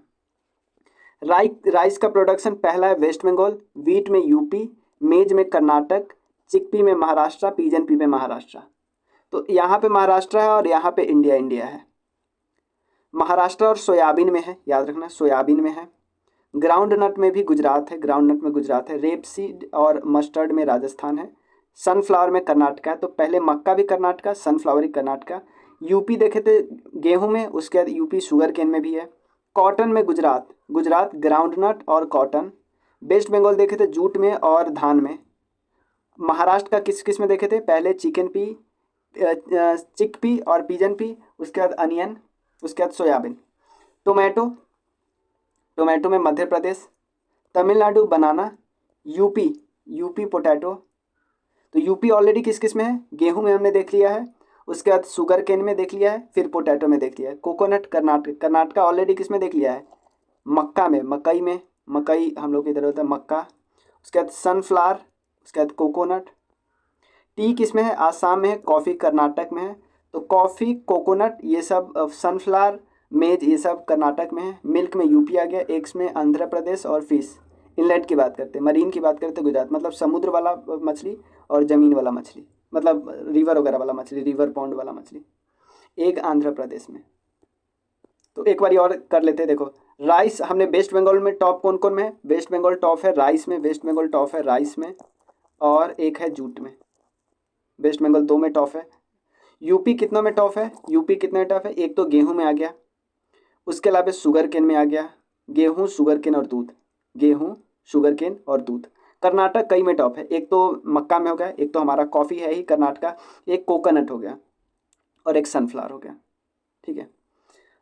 राइस का प्रोडक्शन पहला है वेस्ट बंगाल, वीट में यूपी, मेज में कर्नाटक, चिकपी में महाराष्ट्र, पिजन पी में महाराष्ट्र। तो यहाँ पे महाराष्ट्र है और यहाँ पे इंडिया इंडिया है। महाराष्ट्र और सोयाबीन में है, याद रखना सोयाबीन में है। ग्राउंड नट में भी गुजरात है, ग्राउंड नट में गुजरात है। रेपसीड और मस्टर्ड में राजस्थान है। सनफ्लावर में कर्नाटका है। तो पहले मक्का भी कर्नाटका, सनफ्लावर ही कर्नाटका। यूपी देखे थे गेहूं में, उसके बाद यूपी शुगर केन में भी है। कॉटन में गुजरात, गुजरात ग्राउंड नट और कॉटन। वेस्ट बंगाल देखे थे जूट में और धान में। महाराष्ट्र का किस किस में देखे थे? पहले चिकपी और पिजन पी, उसके बाद अनियन, उसके बाद सोयाबीन। टोमेटो, टोमेटो में मध्य प्रदेश। तमिलनाडु बनाना, यूपी, यूपी पोटैटो। तो यूपी ऑलरेडी किस किस में है? गेहूं में हमने देख लिया है, उसके बाद शुगर केन में देख लिया है, फिर पोटैटो में देख लिया है। कोकोनट कर्नाटक, कर्नाटका ऑलरेडी किस में देख लिया है? मक्का में, मकई में, मकई हम लोग इधर होता है मक्का। उसके बाद सनफ्लावर, उसके बाद कोकोनट। टी किस में है? आसाम में है। कॉफ़ी कर्नाटक में है। तो कॉफ़ी, कोकोनट, ये सब सनफ्लावर, मेज, ये सब कर्नाटक में है। मिल्क में यूपी आ गया। एग्स में आंध्र प्रदेश। और फिश, इनलेट की बात करते हैं, मरीन की बात करते हैं गुजरात, मतलब समुद्र वाला मछली और ज़मीन वाला मछली, मतलब रिवर वगैरह वाला मछली, रिवर पॉन्ड वाला मछली, एक आंध्र प्रदेश में। तो एक बारी और कर लेते हैं। देखो राइस हमने वेस्ट बंगाल में टॉप कौन कौन में है? वेस्ट बंगाल टॉप है राइस में, वेस्ट बंगाल टॉप है राइस में, और एक है जूट में। वेस्ट बंगाल 2 में टॉप है। यूपी कितनों में टॉप है? यूपी कितने में टॉप है? एक तो गेहूं में आ गया, उसके अलावा शुगर केन में आ गया। गेहूं, शुगर केन और दूध, गेहूं, शुगर केन और दूध। कर्नाटक कई में टॉप है, एक तो मक्का में हो गया, एक तो हमारा कॉफ़ी है ही कर्नाटका, एक कोकोनट हो गया, और एक सनफ्लावर हो गया। ठीक है।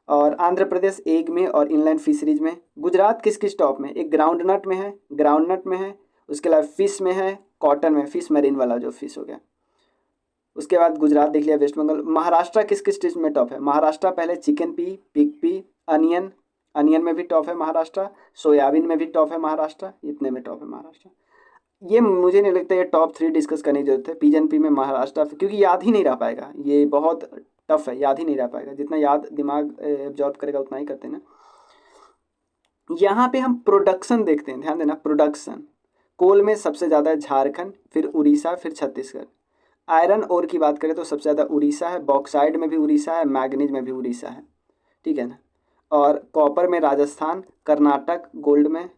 और आंध्र प्रदेश एग में और इनलैंड फिशरीज में। गुजरात किस किस टॉप में? एक ग्राउंड नट में है, ग्राउंड नट में है, उसके अलावा फिश में है, कॉटन में, फिश मरीन वाला जो फिश हो गया। उसके बाद गुजरात देख लिया, वेस्ट बंगाल। महाराष्ट्र किस किस डिश में टॉप है? महाराष्ट्र पहले chicken P, pig P, onion, onion में भी टॉप है महाराष्ट्र। सोयाबीन में भी टॉप है महाराष्ट्र। इतने में टॉप है महाराष्ट्र। ये मुझे नहीं लगता ये टॉप 3 डिस्कस करने की जरूरत है। पिजन पी में महाराष्ट्र, क्योंकि याद ही नहीं रह पाएगा, ये बहुत टफ है, याद ही नहीं रह पाएगा। जितना याद दिमाग एब्जॉर्ब करेगा उतना ही करते हैं ना। यहाँ पे हम प्रोडक्शन देखते हैं, ध्यान देना प्रोडक्शन। कोल में सबसे ज़्यादा है झारखंड, फिर उड़ीसा, फिर छत्तीसगढ़। आयरन ओर की बात करें तो सबसे ज़्यादा उड़ीसा है, बॉक्साइड में भी उड़ीसा है, मैग्नीज में भी उड़ीसा है। ठीक है ना। और कॉपर में राजस्थान, कर्नाटक गोल्ड में,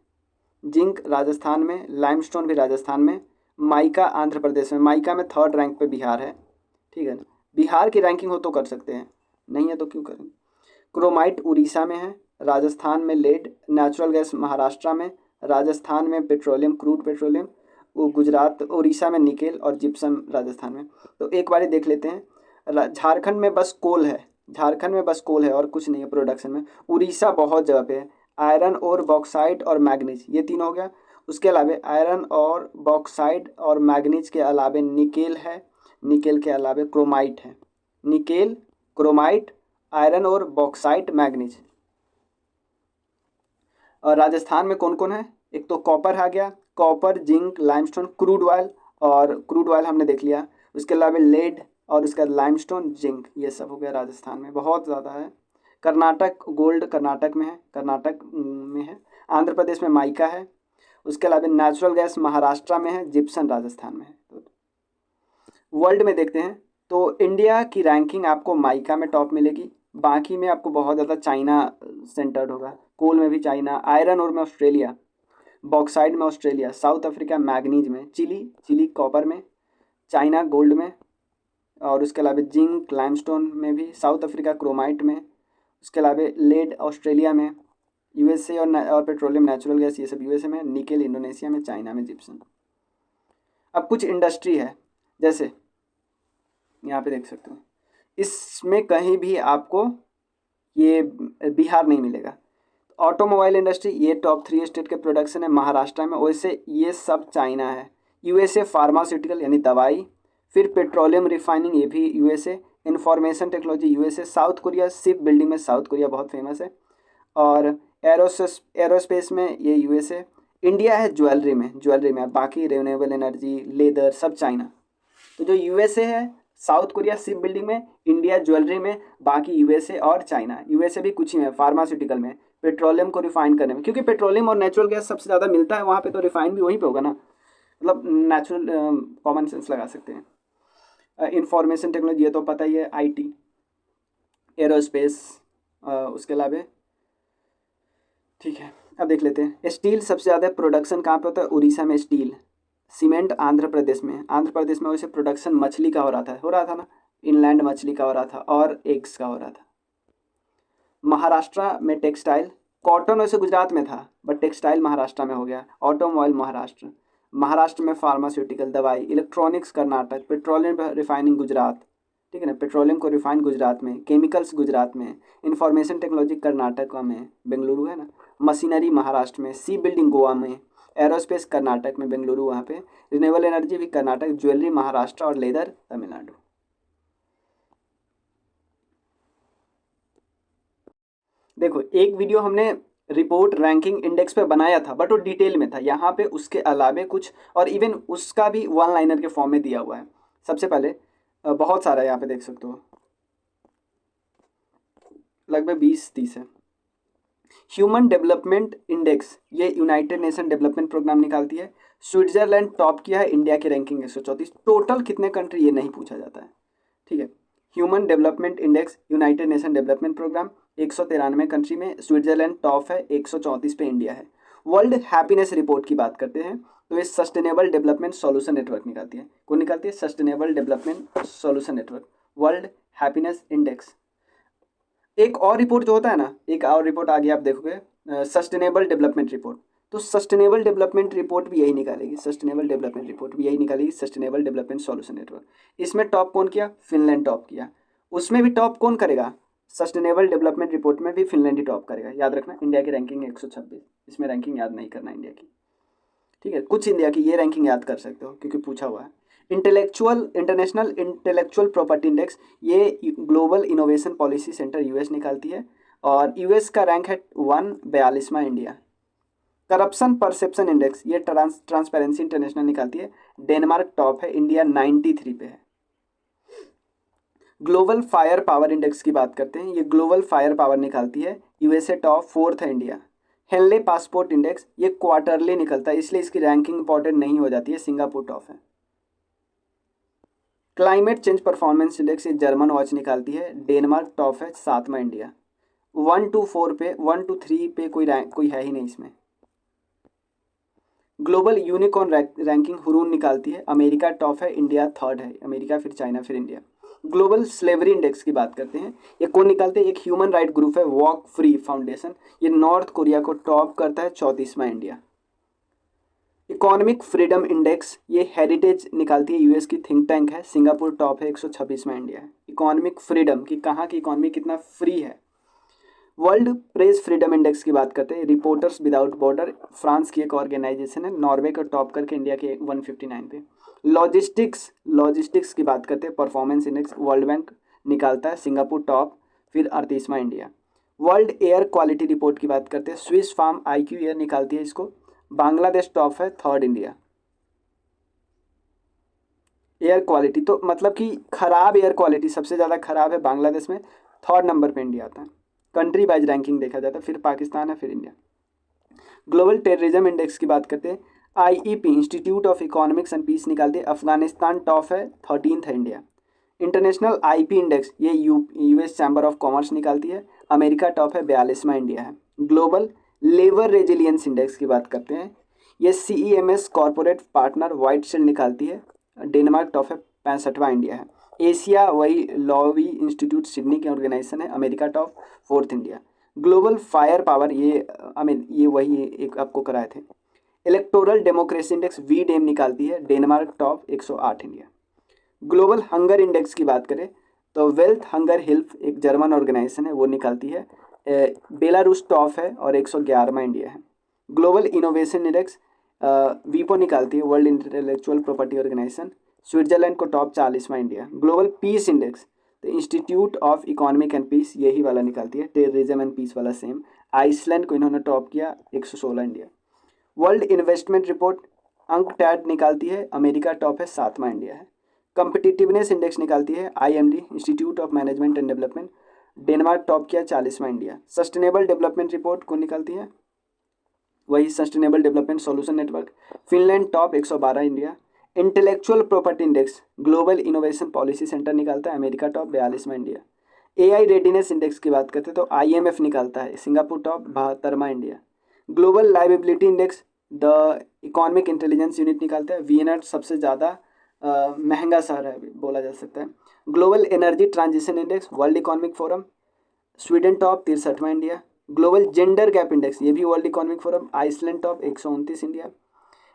जिंक राजस्थान में, लाइमस्टोन भी राजस्थान में, माइका आंध्र प्रदेश में। माइका में 3rd रैंक पे बिहार है। ठीक है ना। बिहार की रैंकिंग हो तो कर सकते हैं, नहीं है तो क्यों करें। क्रोमाइट उड़ीसा में है, राजस्थान में लेड, नेचुरल गैस महाराष्ट्र में, राजस्थान में पेट्रोलियम, क्रूड पेट्रोलियम, वो गुजरात, उड़ीसा में निकेल, और जिप्सम राजस्थान में। तो एक बारी देख लेते हैं। झारखंड में बस कोल है, झारखंड में बस कोल है और कुछ नहीं है प्रोडक्शन में। उड़ीसा बहुत जगह पे है। आयरन और बॉक्साइट और मैग्नीज, ये 3 हो गया। उसके अलावा आयरन और बॉक्साइट और मैग्नीज के अलावा निकेल है, निकेल के अलावा क्रोमाइट है। निकेल, क्रोमाइट, आयरन और बॉक्साइट, मैग्नीज। और राजस्थान में कौन कौन है? एक तो कॉपर आ गया, copper, zinc, limestone, crude oil, और क्रूड ऑयल हमने देख लिया। उसके अलावा लेड, और उसके बाद लाइमस्टोन, जिंक, ये सब हो गया राजस्थान में, बहुत ज़्यादा है। कर्नाटक गोल्ड कर्नाटक में है, कर्नाटक में है। आंध्र प्रदेश में माइका है। उसके अलावा नेचुरल गैस महाराष्ट्र में है, जिप्सन राजस्थान में है। वर्ल्ड में देखते हैं तो इंडिया की रैंकिंग आपको माइका में टॉप मिलेगी, बाकी में आपको बहुत ज़्यादा चाइना सेंटर्ड होगा। कोल में भी चाइना, आयरन और में ऑस्ट्रेलिया, बॉक्साइड में ऑस्ट्रेलिया, साउथ अफ्रीका मैग्नीज में, चिली कॉपर में, चाइना गोल्ड में, और उसके अलावा जिंक लाइमस्टोन में भी, साउथ अफ्रीका क्रोमाइट में, उसके अलावा लेड ऑस्ट्रेलिया में, यूएसए और पेट्रोलियम नेचुरल गैस ये सब यूएसए में, निकेल इंडोनेशिया में, चाइना में जिप्सम। अब कुछ इंडस्ट्री है, जैसे यहाँ पे देख सकते हो, इसमें कहीं भी आपको ये बिहार नहीं मिलेगा। ऑटोमोबाइल इंडस्ट्री, ये टॉप 3 स्टेट के प्रोडक्शन है महाराष्ट्र में, वैसे ये सब चाइना है। यूएसए फार्मास्यूटिकल यानी दवाई, फिर पेट्रोलियम रिफाइनिंग ये भी USA, information technology USA, south Korea ship building में साउथ कोरिया बहुत फेमस है, और एरोस्पेस में ये यूएसए। इंडिया है ज्वेलरी में, बाकी रिन्यूएबल एनर्जी, लेदर सब चाइना। तो जो यूएसए है साउथ कोरिया शिप बिल्डिंग में, इंडिया ज्वेलरी में, बाकी यूएसए और चाइना। यूएसए भी कुछ ही में, फार्मास्यूटिकल में, पेट्रोलियम को रिफाइन करने में, क्योंकि पेट्रोलियम और नेचुरल गैस सबसे ज़्यादा मिलता है वहाँ पे, तो रिफाइन भी वहीं पे होगा ना, मतलब नेचुरल कॉमन सेंस लगा सकते हैं। इंफॉर्मेशन टेक्नोलॉजी ये तो पता ही है, आईटी, एरोस्पेस, उसके अलावा ठीक है। अब देख लेते हैं, स्टील सबसे ज़्यादा प्रोडक्शन कहाँ पे होता है, उड़ीसा में स्टील। सीमेंट आंध्र प्रदेश में वैसे प्रोडक्शन मछली का हो रहा था ना, इनलैंड मछली का हो रहा था, और एग्स का हो रहा था। महाराष्ट्र में टेक्सटाइल, कॉटन वैसे गुजरात में था बट टेक्सटाइल महाराष्ट्र में हो गया। ऑटोमोबाइल महाराष्ट्र में, फार्मास्यूटिकल दवाई, electronics Karnataka, petroleum refining Gujarat, ठीक है ना, पेट्रोलियम को रिफाइन गुजरात में, केमिकल्स गुजरात में, इंफॉर्मेशन टेक्नोलॉजी कर्नाटक में, बेंगलुरु है ना, मशीनरी महाराष्ट्र में, सी बिल्डिंग गोवा में, एरोस्पेस कर्नाटक में, बेंगलुरु वहाँ पे, रिन्यूएबल एनर्जी भी कर्नाटक, ज्वेलरी महाराष्ट्र, और लेदर तमिलनाडु। देखो एक वीडियो हमने रिपोर्ट रैंकिंग इंडेक्स पे बनाया था बट वो डिटेल में था, यहाँ पे उसके अलावे कुछ और इवन उसका भी वन लाइनर के फॉर्म में दिया हुआ है। सबसे पहले बहुत सारा यहाँ पे देख सकते हो, लगभग 20-30 है। ह्यूमन डेवलपमेंट इंडेक्स ये यूनाइटेड नेशन डेवलपमेंट प्रोग्राम निकालती है। स्विट्जरलैंड टॉप किया है, इंडिया की रैंकिंग 134। टोटल कितने कंट्री ये नहीं पूछा जाता है, ठीक है। Human development index United Nation Development Programme 193 country में, स्विट्जरलैंड टॉप है, 134 पे इंडिया है। वर्ल्ड हैप्पीनेस रिपोर्ट की बात करते हैं तो ये सस्टेनेबल डेवलपमेंट सॉल्यूशन नेटवर्क निकालती है। कौन निकालती है? Sustainable development solution network, world happiness index. एक और रिपोर्ट जो होता है ना, एक और रिपोर्ट आगे आप देखोगे, सस्टेनेबल डेवलपमेंट रिपोर्ट, तो सस्टेनेबल डेवलपमेंट रिपोर्ट भी यही निकालेगी, सस्टेनेबल डेवलपमेंट रिपोर्ट भी यही निकालेगी, सस्टेनेबल डेवलपमेंट सॉल्यूशन नेटवर्क। इसमें टॉप कौन किया? फिनलैंड टॉप किया। उसमें भी टॉप कौन करेगा? सस्टेनेबल डेवलपमेंट रिपोर्ट में भी फिनलैंड ही टॉप करेगा। याद रखना, इंडिया की रैंकिंग 126, इसमें रैंकिंग याद नहीं करना इंडिया की, ठीक है। कुछ इंडिया की ये रैंकिंग याद कर सकते हो क्योंकि पूछा हुआ है। इंटरनेशनल इंटेलेक्चुअल प्रॉपर्टी इंडेक्स, ये global innovation policy centre US निकालती है और यूएस का रैंक है 142वां इंडिया। करप्शन परसेप्शन इंडेक्स, ये ट्रांसपेरेंसी इंटरनेशनल निकालती है, डेनमार्क टॉप है, इंडिया 93 पे है। ग्लोबल फायर पावर इंडेक्स की बात करते हैं, ये ग्लोबल फायर पावर निकालती है, यूएसए टॉप 4th है इंडिया। हेनले पासपोर्ट इंडेक्स, ये क्वार्टरली निकलता है इसलिए इसकी रैंकिंग इंपॉर्टेंट नहीं हो जाती है, सिंगापुर टॉप है। क्लाइमेट चेंज परफॉर्मेंस इंडेक्स, ये जर्मन वॉच निकालती है, डेनमार्क टॉप है, 7वां इंडिया। 1 to 4 पे, 1 to 3 पे कोई है ही नहीं इसमें। ग्लोबल यूनिकॉर्न रैंकिंग हुरून निकालती है, अमेरिका टॉप है, इंडिया 3rd है, अमेरिका फिर चाइना फिर इंडिया। ग्लोबल स्लेवरी इंडेक्स की बात करते हैं, ये कौन निकालते हैं? एक ह्यूमन राइट ग्रुप है, वॉक फ्री फाउंडेशन, ये नॉर्थ कोरिया को टॉप करता है, 34वां इंडिया। इकोनॉमिक फ्रीडम इंडेक्स, ये हेरिटेज निकालती है, यूएस की थिंक टैंक है, सिंगापुर टॉप है, 126वां इंडिया है। इकोनॉमिक फ्रीडम कि कहाँ की इकोनॉमी कितना फ्री है। वर्ल्ड प्रेस फ्रीडम इंडेक्स की बात करते हैं, रिपोर्टर्स विदाउट बॉर्डर, फ्रांस की एक ऑर्गेनाइजेशन है, नॉर्वे को टॉप करके इंडिया के 159 पे। लॉजिस्टिक्स की बात करते हैं, परफॉर्मेंस इंडेक्स वर्ल्ड बैंक निकालता है, सिंगापुर टॉप, फिर 38वां India. World air quality report की बात करते हैं, स्विस फार्म IQ एयर निकालती है इसको, बांग्लादेश टॉप है, 3rd इंडिया। एयर क्वालिटी तो मतलब कि खराब एयर क्वालिटी सबसे ज़्यादा खराब है बांग्लादेश में, 3rd नंबर पे इंडिया आता है। कंट्री वाइज रैंकिंग देखा जाता है, फिर पाकिस्तान है, फिर इंडिया। ग्लोबल टेररिज्म इंडेक्स की बात करते हैं, IEP institute of economics and peace निकालते हैं, अफगानिस्तान टॉप है, 13th है इंडिया। इंटरनेशनल IP इंडेक्स, ये यूएस चैम्बर ऑफ कॉमर्स निकालती है, अमेरिका टॉप है, 42वां इंडिया है। ग्लोबल लेबर रेजिलियंस इंडेक्स की बात करते हैं, ये CEMS corporate partner white shield निकालती है, डेनमार्क टॉप है, 65वां इंडिया है। एशिया वही लॉवी इंस्टीट्यूट सिडनी की ऑर्गेनाइजेशन है, America top, 4th India. Global fire power, ये ये वही एक आपको कराए थे। इलेक्टोरल डेमोक्रेसी इंडेक्स VDEM निकालती है, Denmark top, 108 India. Global hunger index की बात करें तो वेल्थ हंगर हेल्प एक जर्मन ऑर्गेनाइजेशन है, वो निकालती है, बेलारूस टॉप है और 111वां इंडिया है। ग्लोबल इनोवेशन इंडेक्स वीपो निकालती है, world intellectual property organisation, Switzerland को टॉप, 40वां India. Global peace index the institute of economic and peace यही वाला निकालती है, टेररिज्म एंड पीस वाला सेम, आइसलैंड को इन्होंने टॉप किया, 116 India. World investment report UNCTAD निकालती है, अमेरिका टॉप है, 7वां इंडिया है। कम्पिटिटिवनेस इंडेक्स निकालती है IMD institute of management and development, Denmark top किया, 40वां इंडिया। सस्टेनेबल डेवलपमेंट रिपोर्ट को निकालती है वही sustainable development solution network, Finland top, 112 India. Intellectual property index global innovation policy centre निकालता है, अमेरिका टॉप, 42वां इंडिया। AI रेडिनेस इंडेक्स की बात करते हैं तो IMF निकालता है, Singapore top, 72वां India. Global liveability index the economic intelligence unit निकालता है, वियना सबसे ज़्यादा महंगा शहर है बोला जा सकता है। Global energy transition index world economic forum, Sweden top, 63वां India. Global gender gap index ये भी world economic forum, Iceland top, 129 India.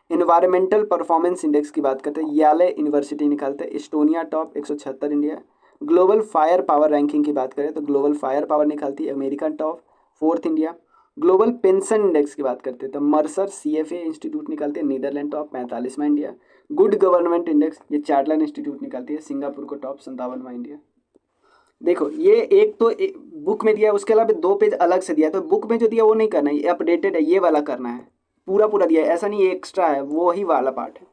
Environmental performance index की बात करते हैं, याले यूनिवर्सिटी निकालते हैं, Estonia top, 176 India. Global fire power ranking की बात करें तो ग्लोबल फायर पावर निकालती है, America top, 4th India. Global pension index की बात करते हैं तो मर्सर CFA इंस्टीट्यूट निकालते हैं, नीदरलैंड टॉप, 45वां इंडिया। गुड गवर्नमेंट इंडेक्स ये चार्टलैंड इंस्टीट्यूट निकालती है, सिंगापुर को टॉप, 57वां इंडिया। देखो ये एक तो बुक में दिया है, उसके अलावा 2 पेज अलग से दिया है, तो बुक में जो दिया वो नहीं करना है, ये अपडेटेड है, ये वाला करना है, पूरा पूरा दिया है, ऐसा नहीं ये एक्स्ट्रा है, वो ही वाला पार्ट है।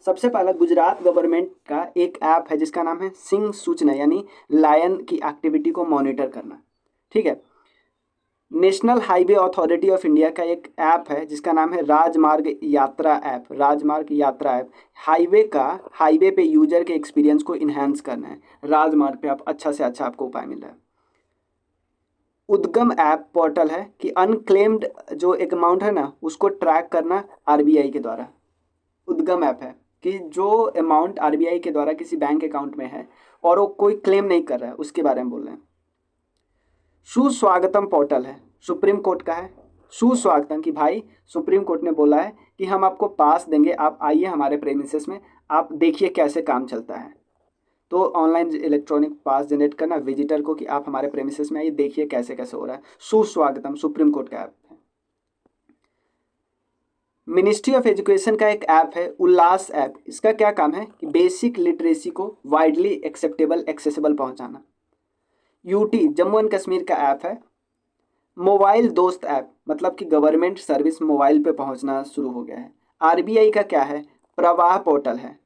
सबसे पहला गुजरात गवर्नमेंट का एक ऐप है जिसका नाम है सिंह सूचना, यानी लायन की एक्टिविटी को मॉनिटर करना, ठीक है। National highway authority of India का एक ऐप है जिसका नाम है राजमार्ग यात्रा ऐप, राजमार्ग यात्रा ऐप। हाईवे पे यूजर के एक्सपीरियंस को इन्हांस करना है, राजमार्ग पे आप अच्छा से अच्छा आपको उपाय मिल रहा है। उद्गम ऐप पोर्टल है कि अनक्लेम्ड जो एक अमाउंट है ना उसको ट्रैक करना RBI के द्वारा। उद्गम ऐप है कि जो अमाउंट RBI के द्वारा किसी बैंक अकाउंट में है और वो कोई क्लेम नहीं कर रहा है, उसके बारे में बोल रहे हैं। सुस्वागतम पोर्टल है, सुप्रीम कोर्ट का है। सुस्वागतम कि भाई सुप्रीम कोर्ट ने बोला है कि हम आपको पास देंगे, आप आइए हमारे प्रेमिसेस में, आप देखिए कैसे काम चलता है। तो ऑनलाइन इलेक्ट्रॉनिक पास जनरेट करना विजिटर को कि आप हमारे प्रेमिसेस में आइए, देखिए कैसे कैसे हो रहा है। सुस्वागतम सुप्रीम कोर्ट का ऐप है। मिनिस्ट्री ऑफ एजुकेशन का एक ऐप है उल्लास ऐप। इसका क्या काम है कि बेसिक लिटरेसी को वाइडली एक्सेप्टेबल एक्सेसिबल पहुंचाना। UT जम्मू एंड कश्मीर का ऐप है। मोबाइल दोस्त ऐप, मतलब कि गवर्नमेंट सर्विस मोबाइल पे पहुंचना शुरू हो गया है। RBI का क्या है, प्रवाह पोर्टल है,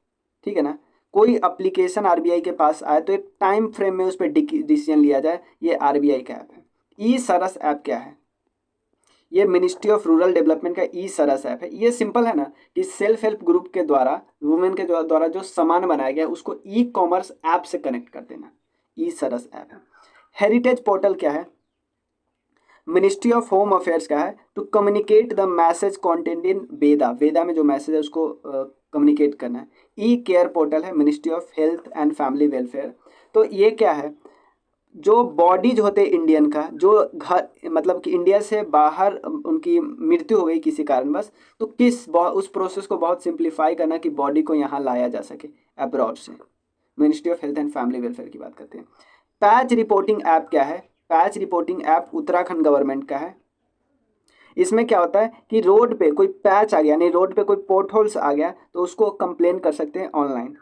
ठीक है ना। कोई एप्लीकेशन RBI के पास आए तो एक टाइम फ्रेम में उस पर डिसीजन लिया जाए, ये RBI का ऐप है। ई-सरस ऐप क्या है, ये मिनिस्ट्री ऑफ रूरल डेवलपमेंट का ई-सरस ऐप है। ये सिंपल है ना कि सेल्फ हेल्प ग्रुप के द्वारा, वुमेन के द्वारा जो सामान बनाया गया उसको ई-कॉमर्स ऐप से कनेक्ट कर देना, ई-सरस ऐप है। हेरिटेज पोर्टल क्या है, मिनिस्ट्री ऑफ होम अफेयर्स का है, to communicate the message content in Veda, Veda में जो मैसेज है उसको कम्युनिकेट करना है। ई केयर पोर्टल है, ministry of health and family welfare. तो ये क्या है, जो बॉडीज होते हैं इंडियन का, जो घर मतलब कि इंडिया से बाहर उनकी मृत्यु हो गई किसी कारणवश, तो उस प्रोसेस को बहुत सिंप्लीफाई करना कि बॉडी को यहाँ लाया जा सके अब्रॉड से, ministry of health and family welfare की बात करते हैं। पैच रिपोर्टिंग ऐप क्या है, patch reporting app Uttarakhand government का है। इसमें क्या होता है कि रोड पे कोई पैच आ गया, यानी रोड पे कोई पोर्ट होल्स आ गया तो उसको कंप्लेन कर सकते हैं ऑनलाइन।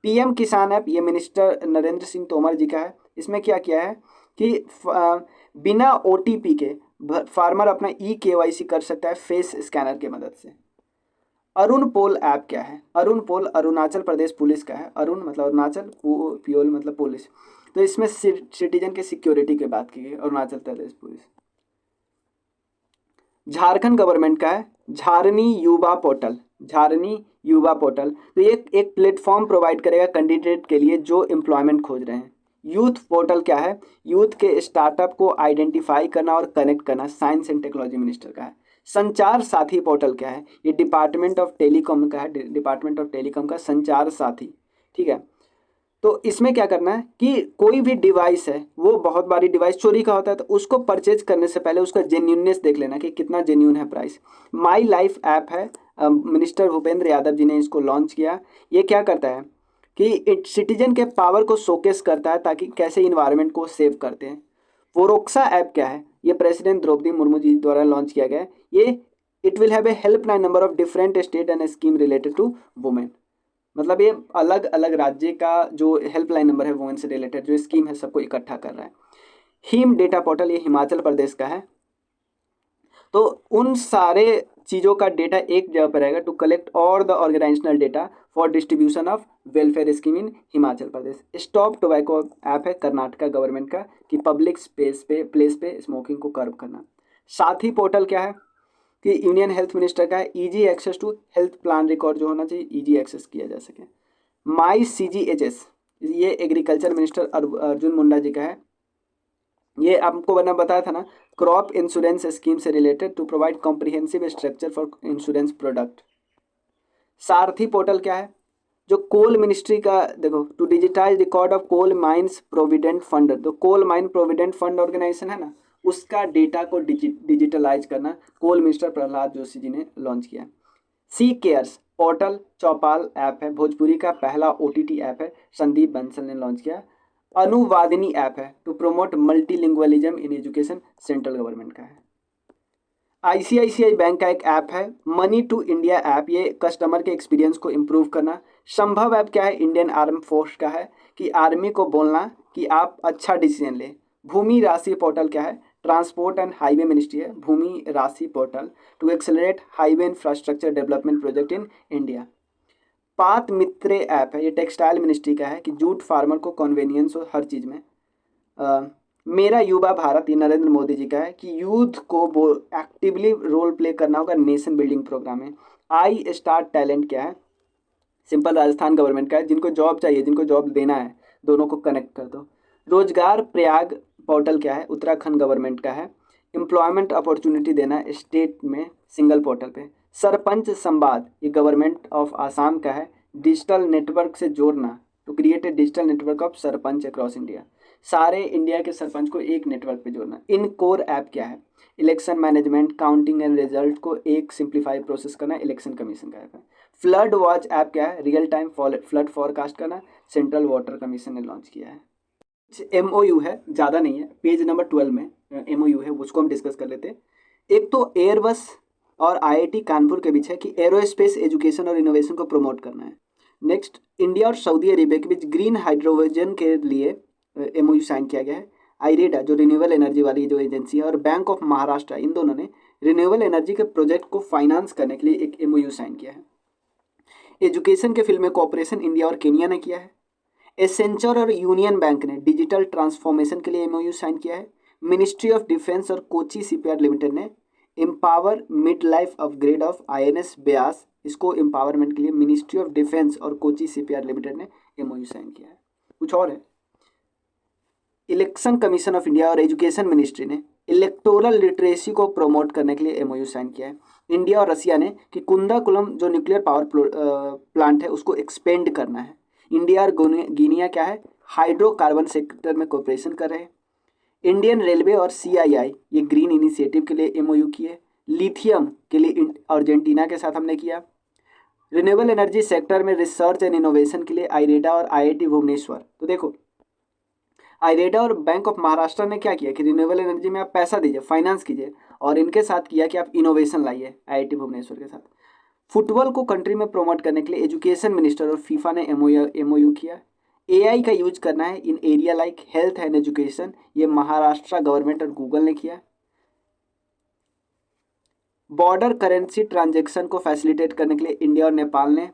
PM किसान ऐप, ये मिनिस्टर नरेंद्र सिंह तोमर जी का है। इसमें क्या किया है कि बिना OTP के फार्मर अपना eKYC कर सकता है फेस स्कैनर की मदद से। अरुण पोल ऐप क्या है, अरुण पोल अरुणाचल प्रदेश पुलिस का है। अरुण मतलब अरुणाचल, पियोल मतलब पुलिस, तो इसमें सिटीजन के सिक्योरिटी की बात की गई, अरुणाचल प्रदेश पुलिस। झारखंड गवर्नमेंट का है झारनी युवा पोर्टल, झारनी युवा पोर्टल। तो ये एक प्लेटफॉर्म प्रोवाइड करेगा कैंडिडेट के लिए जो एम्प्लॉयमेंट खोज रहे हैं। यूथ पोर्टल क्या है? यूथ के स्टार्टअप को आइडेंटिफाई करना और कनेक्ट करना साइंस एंड टेक्नोलॉजी मिनिस्टर का है। संचार साथी पोर्टल क्या है? ये डिपार्टमेंट ऑफ टेलीकॉम का है, डिपार्टमेंट ऑफ टेलीकॉम का संचार साथी। ठीक है, तो इसमें क्या करना है कि कोई भी डिवाइस है, वो बहुत बारी डिवाइस चोरी का होता है, तो उसको परचेज करने से पहले उसका जेन्यूननेस देख लेना कि कितना जेन्यून है प्राइस। माई लाइफ ऐप है, मिनिस्टर भूपेंद्र यादव जी ने इसको लॉन्च किया। ये क्या करता है कि सिटीजन के पावर को शोकेस करता है ताकि कैसे इन्वायरमेंट को सेव करते हैं। वोरोक्सा ऐप क्या है? ये प्रेसिडेंट द्रौपदी मुर्मू जी द्वारा लॉन्च किया गया है। ये it will have a helpline number of different state and scheme related to women. मतलब ये अलग अलग राज्य का जो हेल्पलाइन नंबर है वुमेन से रिलेटेड जो स्कीम है सबको इकट्ठा कर रहा है। हिम डेटा पोर्टल ये हिमाचल प्रदेश का है। तो उन सारे चीज़ों का डेटा एक जगह पर रहेगा to collect all the organisational data for distribution of welfare scheme in Himachal Pradesh. Stop tobacco app है कर्नाटका गवर्नमेंट का कि पब्लिक स्पेस पे प्लेस पे स्मोकिंग को कर्व करना। साथी पोर्टल क्या है कि यूनियन हेल्थ मिनिस्टर का है, easy access to health plan record जो होना चाहिए इजी एक्सेस किया जा सके। माई CGHS ये एग्रीकल्चर मिनिस्टर अर्जुन मुंडा जी का है। ये आपको बना बताया था ना, क्रॉप इंश्योरेंस स्कीम से related to provide comprehensive structure for insurance product. Sarathi portal क्या है? जो कोल मिनिस्ट्री का, देखो, to digitise record of coal mines provident fund, तो coal mine provident fund organisation है ना, उसका डेटा को डिजिटलाइज करना कोल मिनिस्टर प्रहलाद जोशी जी ने लॉन्च किया। सी केयर्स पोर्टल चौपाल ऐप है, भोजपुरी का पहला OTT ऐप है, संदीप बंसल ने लॉन्च किया। अनुवादिनी ऐप है to promote multilingualism in education, central government का है। ICICI बैंक का एक ऐप है मनी टू इंडिया ऐप, ये कस्टमर के एक्सपीरियंस को इम्प्रूव करना। संभव ऐप क्या है? इंडियन आर्म फोर्स का है कि आर्मी को बोलना कि आप अच्छा डिसीजन लें। भूमि राशि पोर्टल क्या है? ट्रांसपोर्ट एंड हाईवे मिनिस्ट्री है Bhoomi Rashi portal to accelerate highway infrastructure development project in India. पात मित्रे ऐप है, ये टेक्सटाइल मिनिस्ट्री का है कि जूट फार्मर को कन्वीनियंस हो हर चीज़ में। मेरा युवा भारत ये नरेंद्र मोदी जी का है कि यूथ को एक्टिवली रोल प्ले करना होगा नेशन बिल्डिंग प्रोग्राम में। आई स्टार्ट टैलेंट क्या है? सिंपल राजस्थान गवर्नमेंट का है, जिनको जॉब चाहिए जिनको जॉब देना है दोनों को कनेक्ट कर दो। रोजगार प्रयाग पोर्टल क्या है? उत्तराखंड गवर्नमेंट का है, एम्प्लॉयमेंट अपॉर्चुनिटी देना स्टेट में सिंगल पोर्टल पे। सरपंच संवाद ये गवर्नमेंट ऑफ आसाम का है, डिजिटल नेटवर्क से जोड़ना to create a digital network of sarpanch across India, सारे इंडिया के सरपंच को एक नेटवर्क पे जोड़ना। इन कोर ऐप क्या है? Election management counting and result को एक सिंप्लीफाई प्रोसेस करना, इलेक्शन कमीशन का ऐप है। फ्लड वॉच ऐप क्या है? रियल टाइम फ्लड फॉरकास्ट करना, सेंट्रल वाटर कमीशन ने लॉन्च किया है। MOU है, ज़्यादा नहीं है, पेज नंबर 12 में MOU है, उसको हम डिस्कस कर लेते हैं। एक तो एयरबस और IIT कानपुर के बीच है कि एरोस्पेस एजुकेशन और इनोवेशन को प्रमोट करना है। नेक्स्ट, इंडिया और सऊदी अरेबिया के बीच ग्रीन हाइड्रोजन के लिए MOU साइन किया गया है। आईरेडा जो रिन्यूएबल एनर्जी वाली जो एजेंसी है और बैंक ऑफ महाराष्ट्र, इन दोनों ने रिन्यूएबल एनर्जी के प्रोजेक्ट को फाइनेंस करने के लिए एक MOU साइन किया है। एजुकेशन के फील्ड में कोऑपरेशन इंडिया और केनिया ने किया है। एसेंचर और यूनियन बैंक ने डिजिटल ट्रांसफॉर्मेशन के लिए MOU साइन किया है। मिनिस्ट्री ऑफ डिफेंस और कोची शिपयार्ड लिमिटेड ने empower mid life upgrade of INS Beas, इसको एम्पावरमेंट के लिए मिनिस्ट्री ऑफ डिफेंस और कोची शिपयार्ड लिमिटेड ने MOU साइन किया है। कुछ और है, इलेक्शन कमीशन ऑफ इंडिया और एजुकेशन मिनिस्ट्री ने इलेक्टोरल लिटरेसी को प्रमोट करने के लिए MOU साइन किया है। इंडिया और रसिया ने कि कुंदाकुलम जो न्यूक्लियर पावर प्लांट है उसको एक्सपेंड करना है। इंडिया और गिनिया क्या है? हाइड्रोकार्बन सेक्टर में कोऑपरेशन कर रहे हैं। इंडियन रेलवे और CII ये ग्रीन इनिशिएटिव के लिए MOU किए। लिथियम के लिए अर्जेंटीना के साथ हमने किया। रिन्यूएबल एनर्जी सेक्टर में रिसर्च एंड इनोवेशन के लिए आईरेडा और IIT भुवनेश्वर। तो देखो, आईरेडा और बैंक ऑफ महाराष्ट्र ने क्या किया कि रिन्यूएबल एनर्जी में आप पैसा दीजिए, फाइनेंस कीजिए, और इनके साथ किया कि आप इनोवेशन लाइए IIT भुवनेश्वर के साथ। फुटबॉल को कंट्री में प्रमोट करने के लिए एजुकेशन मिनिस्टर और फीफा ने MOU किया। AI का यूज करना है in area like health and education, ये महाराष्ट्र गवर्नमेंट और गूगल ने किया। बॉर्डर करेंसी ट्रांजैक्शन को फैसिलिटेट करने के लिए इंडिया और नेपाल ने।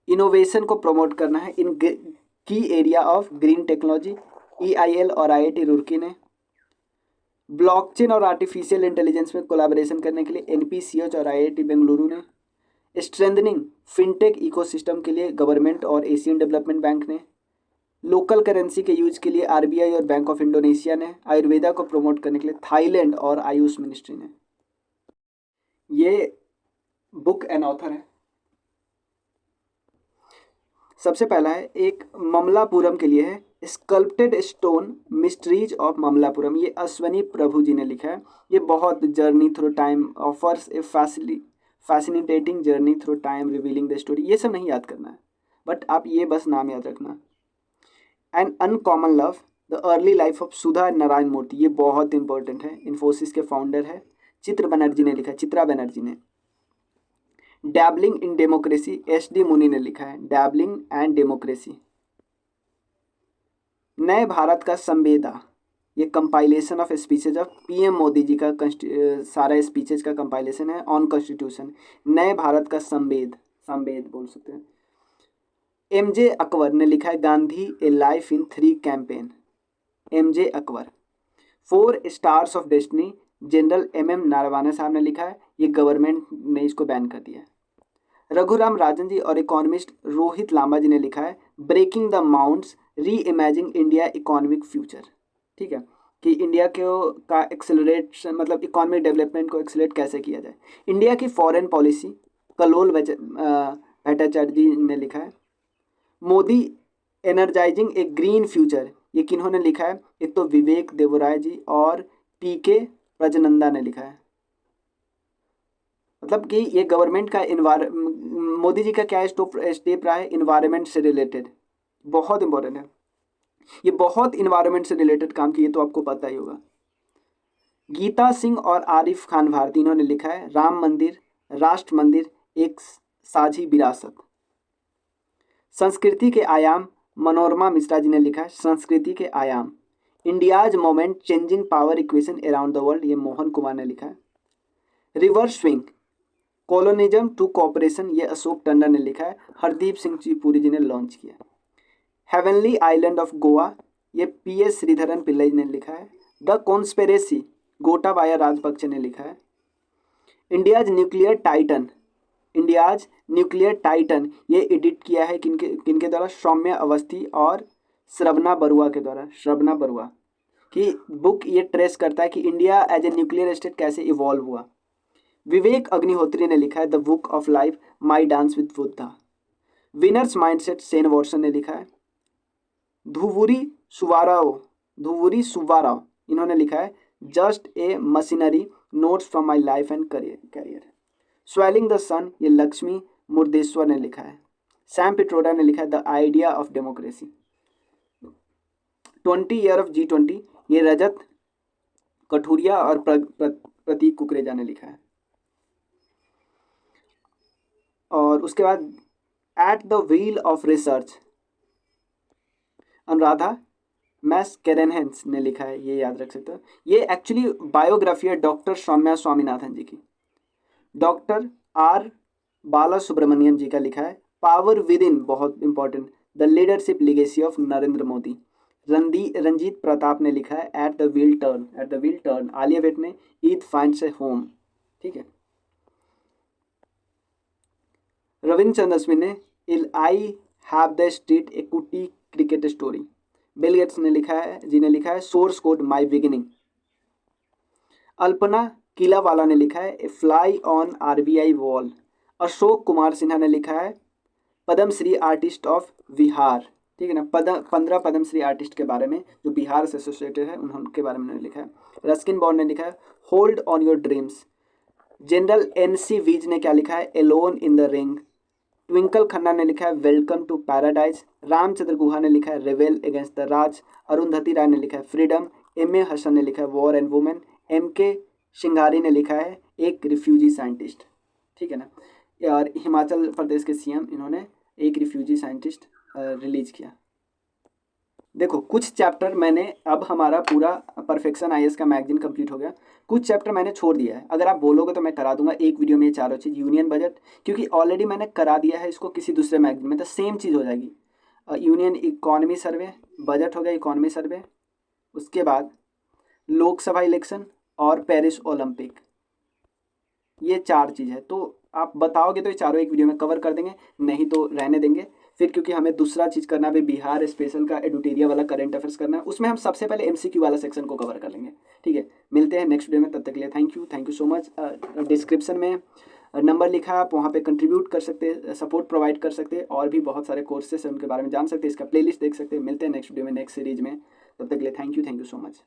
इनोवेशन को प्रमोट करना है इन की area of green technology, EIL और IIT रुड़की ने। ब्लॉकचेन और आर्टिफिशियल इंटेलिजेंस में कोलैबोरेशन करने के लिए NPCH और IIT बेंगलुरु ने। स्ट्रेंथनिंग फिनटेक इकोसिस्टम के लिए गवर्नमेंट और एशियन डेवलपमेंट बैंक ने। लोकल करेंसी के यूज के लिए आरबीआई और बैंक ऑफ इंडोनेशिया ने, आयुर्वेदा को प्रमोट करने के लिए थाईलैंड और आयुष मिनिस्ट्री ने। ये बुक एंड ऑथर है। सबसे पहला है एक ममलापुरम के लिए है, sculpted stone mysteries of Mamallapuram, ये अश्वनी प्रभु जी ने लिखा है। ये बहुत journey through time offers A fascinating journey through time revealing the story. ये सब नहीं याद करना है, बट आप ये बस नाम याद रखना। An uncommon love, the early life of Sudha Narayan Murthy, ये बहुत इंपॉर्टेंट है, इन्फोसिस के फाउंडर है, चित्रा बनर्जी ने लिखा है, चित्रा बनर्जी ने। डैबलिंग इन डेमोक्रेसी, एस डी मुनि ने लिखा है, डैबलिंग एंड डेमोक्रेसी। नए भारत का संवेदा, ये compilation of speeches of PM Modi ji का सारा स्पीचेज का कंपाइलेशन है ऑन कॉन्स्टिट्यूशन। नए भारत का संवेद, संवेद बोल सकते हैं। एमजे अकबर ने लिखा है Gandhi a life in 3 campaign, MJ Akbar. 4 stars of destiny, general MM Naravane साहब ने लिखा है, ये गवर्नमेंट ने इसको बैन कर दिया है। रघुराम राजन जी और इकोनॉमिस्ट रोहित लांबा जी ने लिखा है ब्रेकिंग द माउंट्स, री इमेजिंग इंडिया इकोनॉमिक फ्यूचर। ठीक है, कि इंडिया को का एक्सेलरेशन मतलब इकोनॉमिक डेवलपमेंट को एक्सेलरेट कैसे किया जाए। इंडिया की फॉरेन पॉलिसी, कलोल भट्टाचार्य जी ने लिखा है। मोदी एनर्जाइजिंग ए ग्रीन फ्यूचर, ये किन्होंने लिखा है, एक तो विवेक देवराय जी और पीके प्रजनंदा ने लिखा है। मतलब कि ये गवर्नमेंट का मोदी जी का क्या स्टेप रहा है इन्वायरमेंट से रिलेटेड, बहुत इंपॉर्टेंट है। ये बहुत इन्वायरमेंट से रिलेटेड काम किए, तो आपको पता ही होगा। गीता सिंह और आरिफ खान भारती, इन्होंने लिखा है राम मंदिर, राष्ट्र मंदिर, एक साझी विरासत। संस्कृति के आयाम, मनोरमा मिश्रा जी ने लिखा है संस्कृति के आयाम। India's moment changing power equation around the world, ये मोहन कुमार ने लिखा है। Reverse swing, colonialism to cooperation, ये अशोक टंडन ने लिखा है, हरदीप सिंह जी पुरी जी ने लॉन्च किया। हेवनली आइलैंड ऑफ गोवा, ये पीएस श्रीधरन पिल्लई ने लिखा है। द कॉन्स्पिरेसी, गोटाबाया राजपक्षे ने लिखा है। India's nuclear Titan, India's nuclear Titan, ये एडिट किया है किनके द्वारा, सौम्य अवस्थी और श्रवणा बरुआ के द्वारा। श्रवणा बरुआ की बुक ये ट्रेस करता है कि India as a nuclear state कैसे इवॉल्व हुआ। विवेक अग्निहोत्री ने लिखा है the book of life, my dance with Buddha. Winners mindset, Shane Watson ने लिखा है। धुवुरी सुब्बाराव, इन्होंने लिखा है just a machinery, notes from my life and career. Swelling the sun, ये लक्ष्मी मुर्देश्वर ने लिखा है। सैम पिट्रोडा ने लिखा है the idea of democracy. 20 year of G20, ये रजत कठुरिया और प्रतीक कुकरेजा ने लिखा है। और उसके बाद at the wheel of research, Anuradha Mascarenhas ने लिखा है, ये याद रख सकते हो। ये एक्चुअली बायोग्राफी है डॉक्टर सौम्या स्वामीनाथन जी की। डॉक्टर आर बाला सुब्रमण्यम जी का लिखा है पावर विद इन, बहुत important, the leadership legacy of Narendra Modi. Ranjit Pratap ने लिखा है at the wheel turn. Alia Bhatt ने ईद फाइंड्स ए होम। ठीक है। रविंद्र चंद्र अश्विन ने I have the street a kutti cricket story. Bill Gates ने लिखा है source code my beginning. Alpana Killawala ने लिखा है a fly on RBI wall. Ashok Kumar Sinha ने लिखा है पद्मश्री आर्टिस्ट ऑफ बिहार। ठीक है ना, 15 पद्मश्री आर्टिस्ट के बारे में जो बिहार से एसोसिएटेड है उनके बारे में लिखा है। रस्किन बॉन्ड ने लिखा है hold on your dreams. General NC वीज ने क्या लिखा है alone in the ring. Twinkle Khanna ने लिखा है welcome to paradise. Ramachandra Guha ने लिखा है रेवेल अगेंस्ट द राज। अरुंधति राय ने लिखा है फ्रीडम। MA हसन ने लिखा है war and women. MK Singhari ने लिखा है एक रिफ्यूजी साइंटिस्ट। ठीक है ना, और हिमाचल प्रदेश के CM इन्होंने एक रिफ्यूजी साइंटिस्ट रिलीज किया। देखो कुछ चैप्टर मैंने, अब हमारा पूरा परफेक्शन IAS का मैगजीन कंप्लीट हो गया, कुछ चैप्टर मैंने छोड़ दिया है। अगर आप बोलोगे तो मैं करा दूंगा एक वीडियो में ये चारों चीज़। यूनियन बजट, क्योंकि ऑलरेडी मैंने करा दिया है इसको किसी दूसरे मैगजीन में, तो सेम चीज़ हो जाएगी। यूनियन इकोनॉमी सर्वे, बजट हो गया, इकोनॉमी सर्वे, उसके बाद लोकसभा इलेक्शन और पेरिस ओलंपिक, ये 4 चीज़ है। तो आप बताओगे तो ये चारों एक वीडियो में कवर कर देंगे, नहीं तो रहने देंगे। फिर क्योंकि हमें दूसरा चीज़ करना है, बिहार स्पेशल का एडुटेरिया वाला करंट अफेयर्स करना है, उसमें हम सबसे पहले एमसीक्यू वाला सेक्शन को कवर कर लेंगे। ठीक है, मिलते हैं नेक्स्ट वीडियो में, तब तक के लिए thank you so much. Description में नंबर लिखा है, आप वहाँ पे कंट्रीब्यूट कर सकते हैं, सपोर्ट प्रोवाइड कर सकते हैं, और भी बहुत सारे कोर्सेस हैं उनके बारे में जान सकते हैं, इसका प्लेलिस्ट देख सकते हैं। मिलते हैं नेक्स्ट वीडियो में नेक्स्ट सीरीज में, तब तक के लिए थैंक यू सो मच।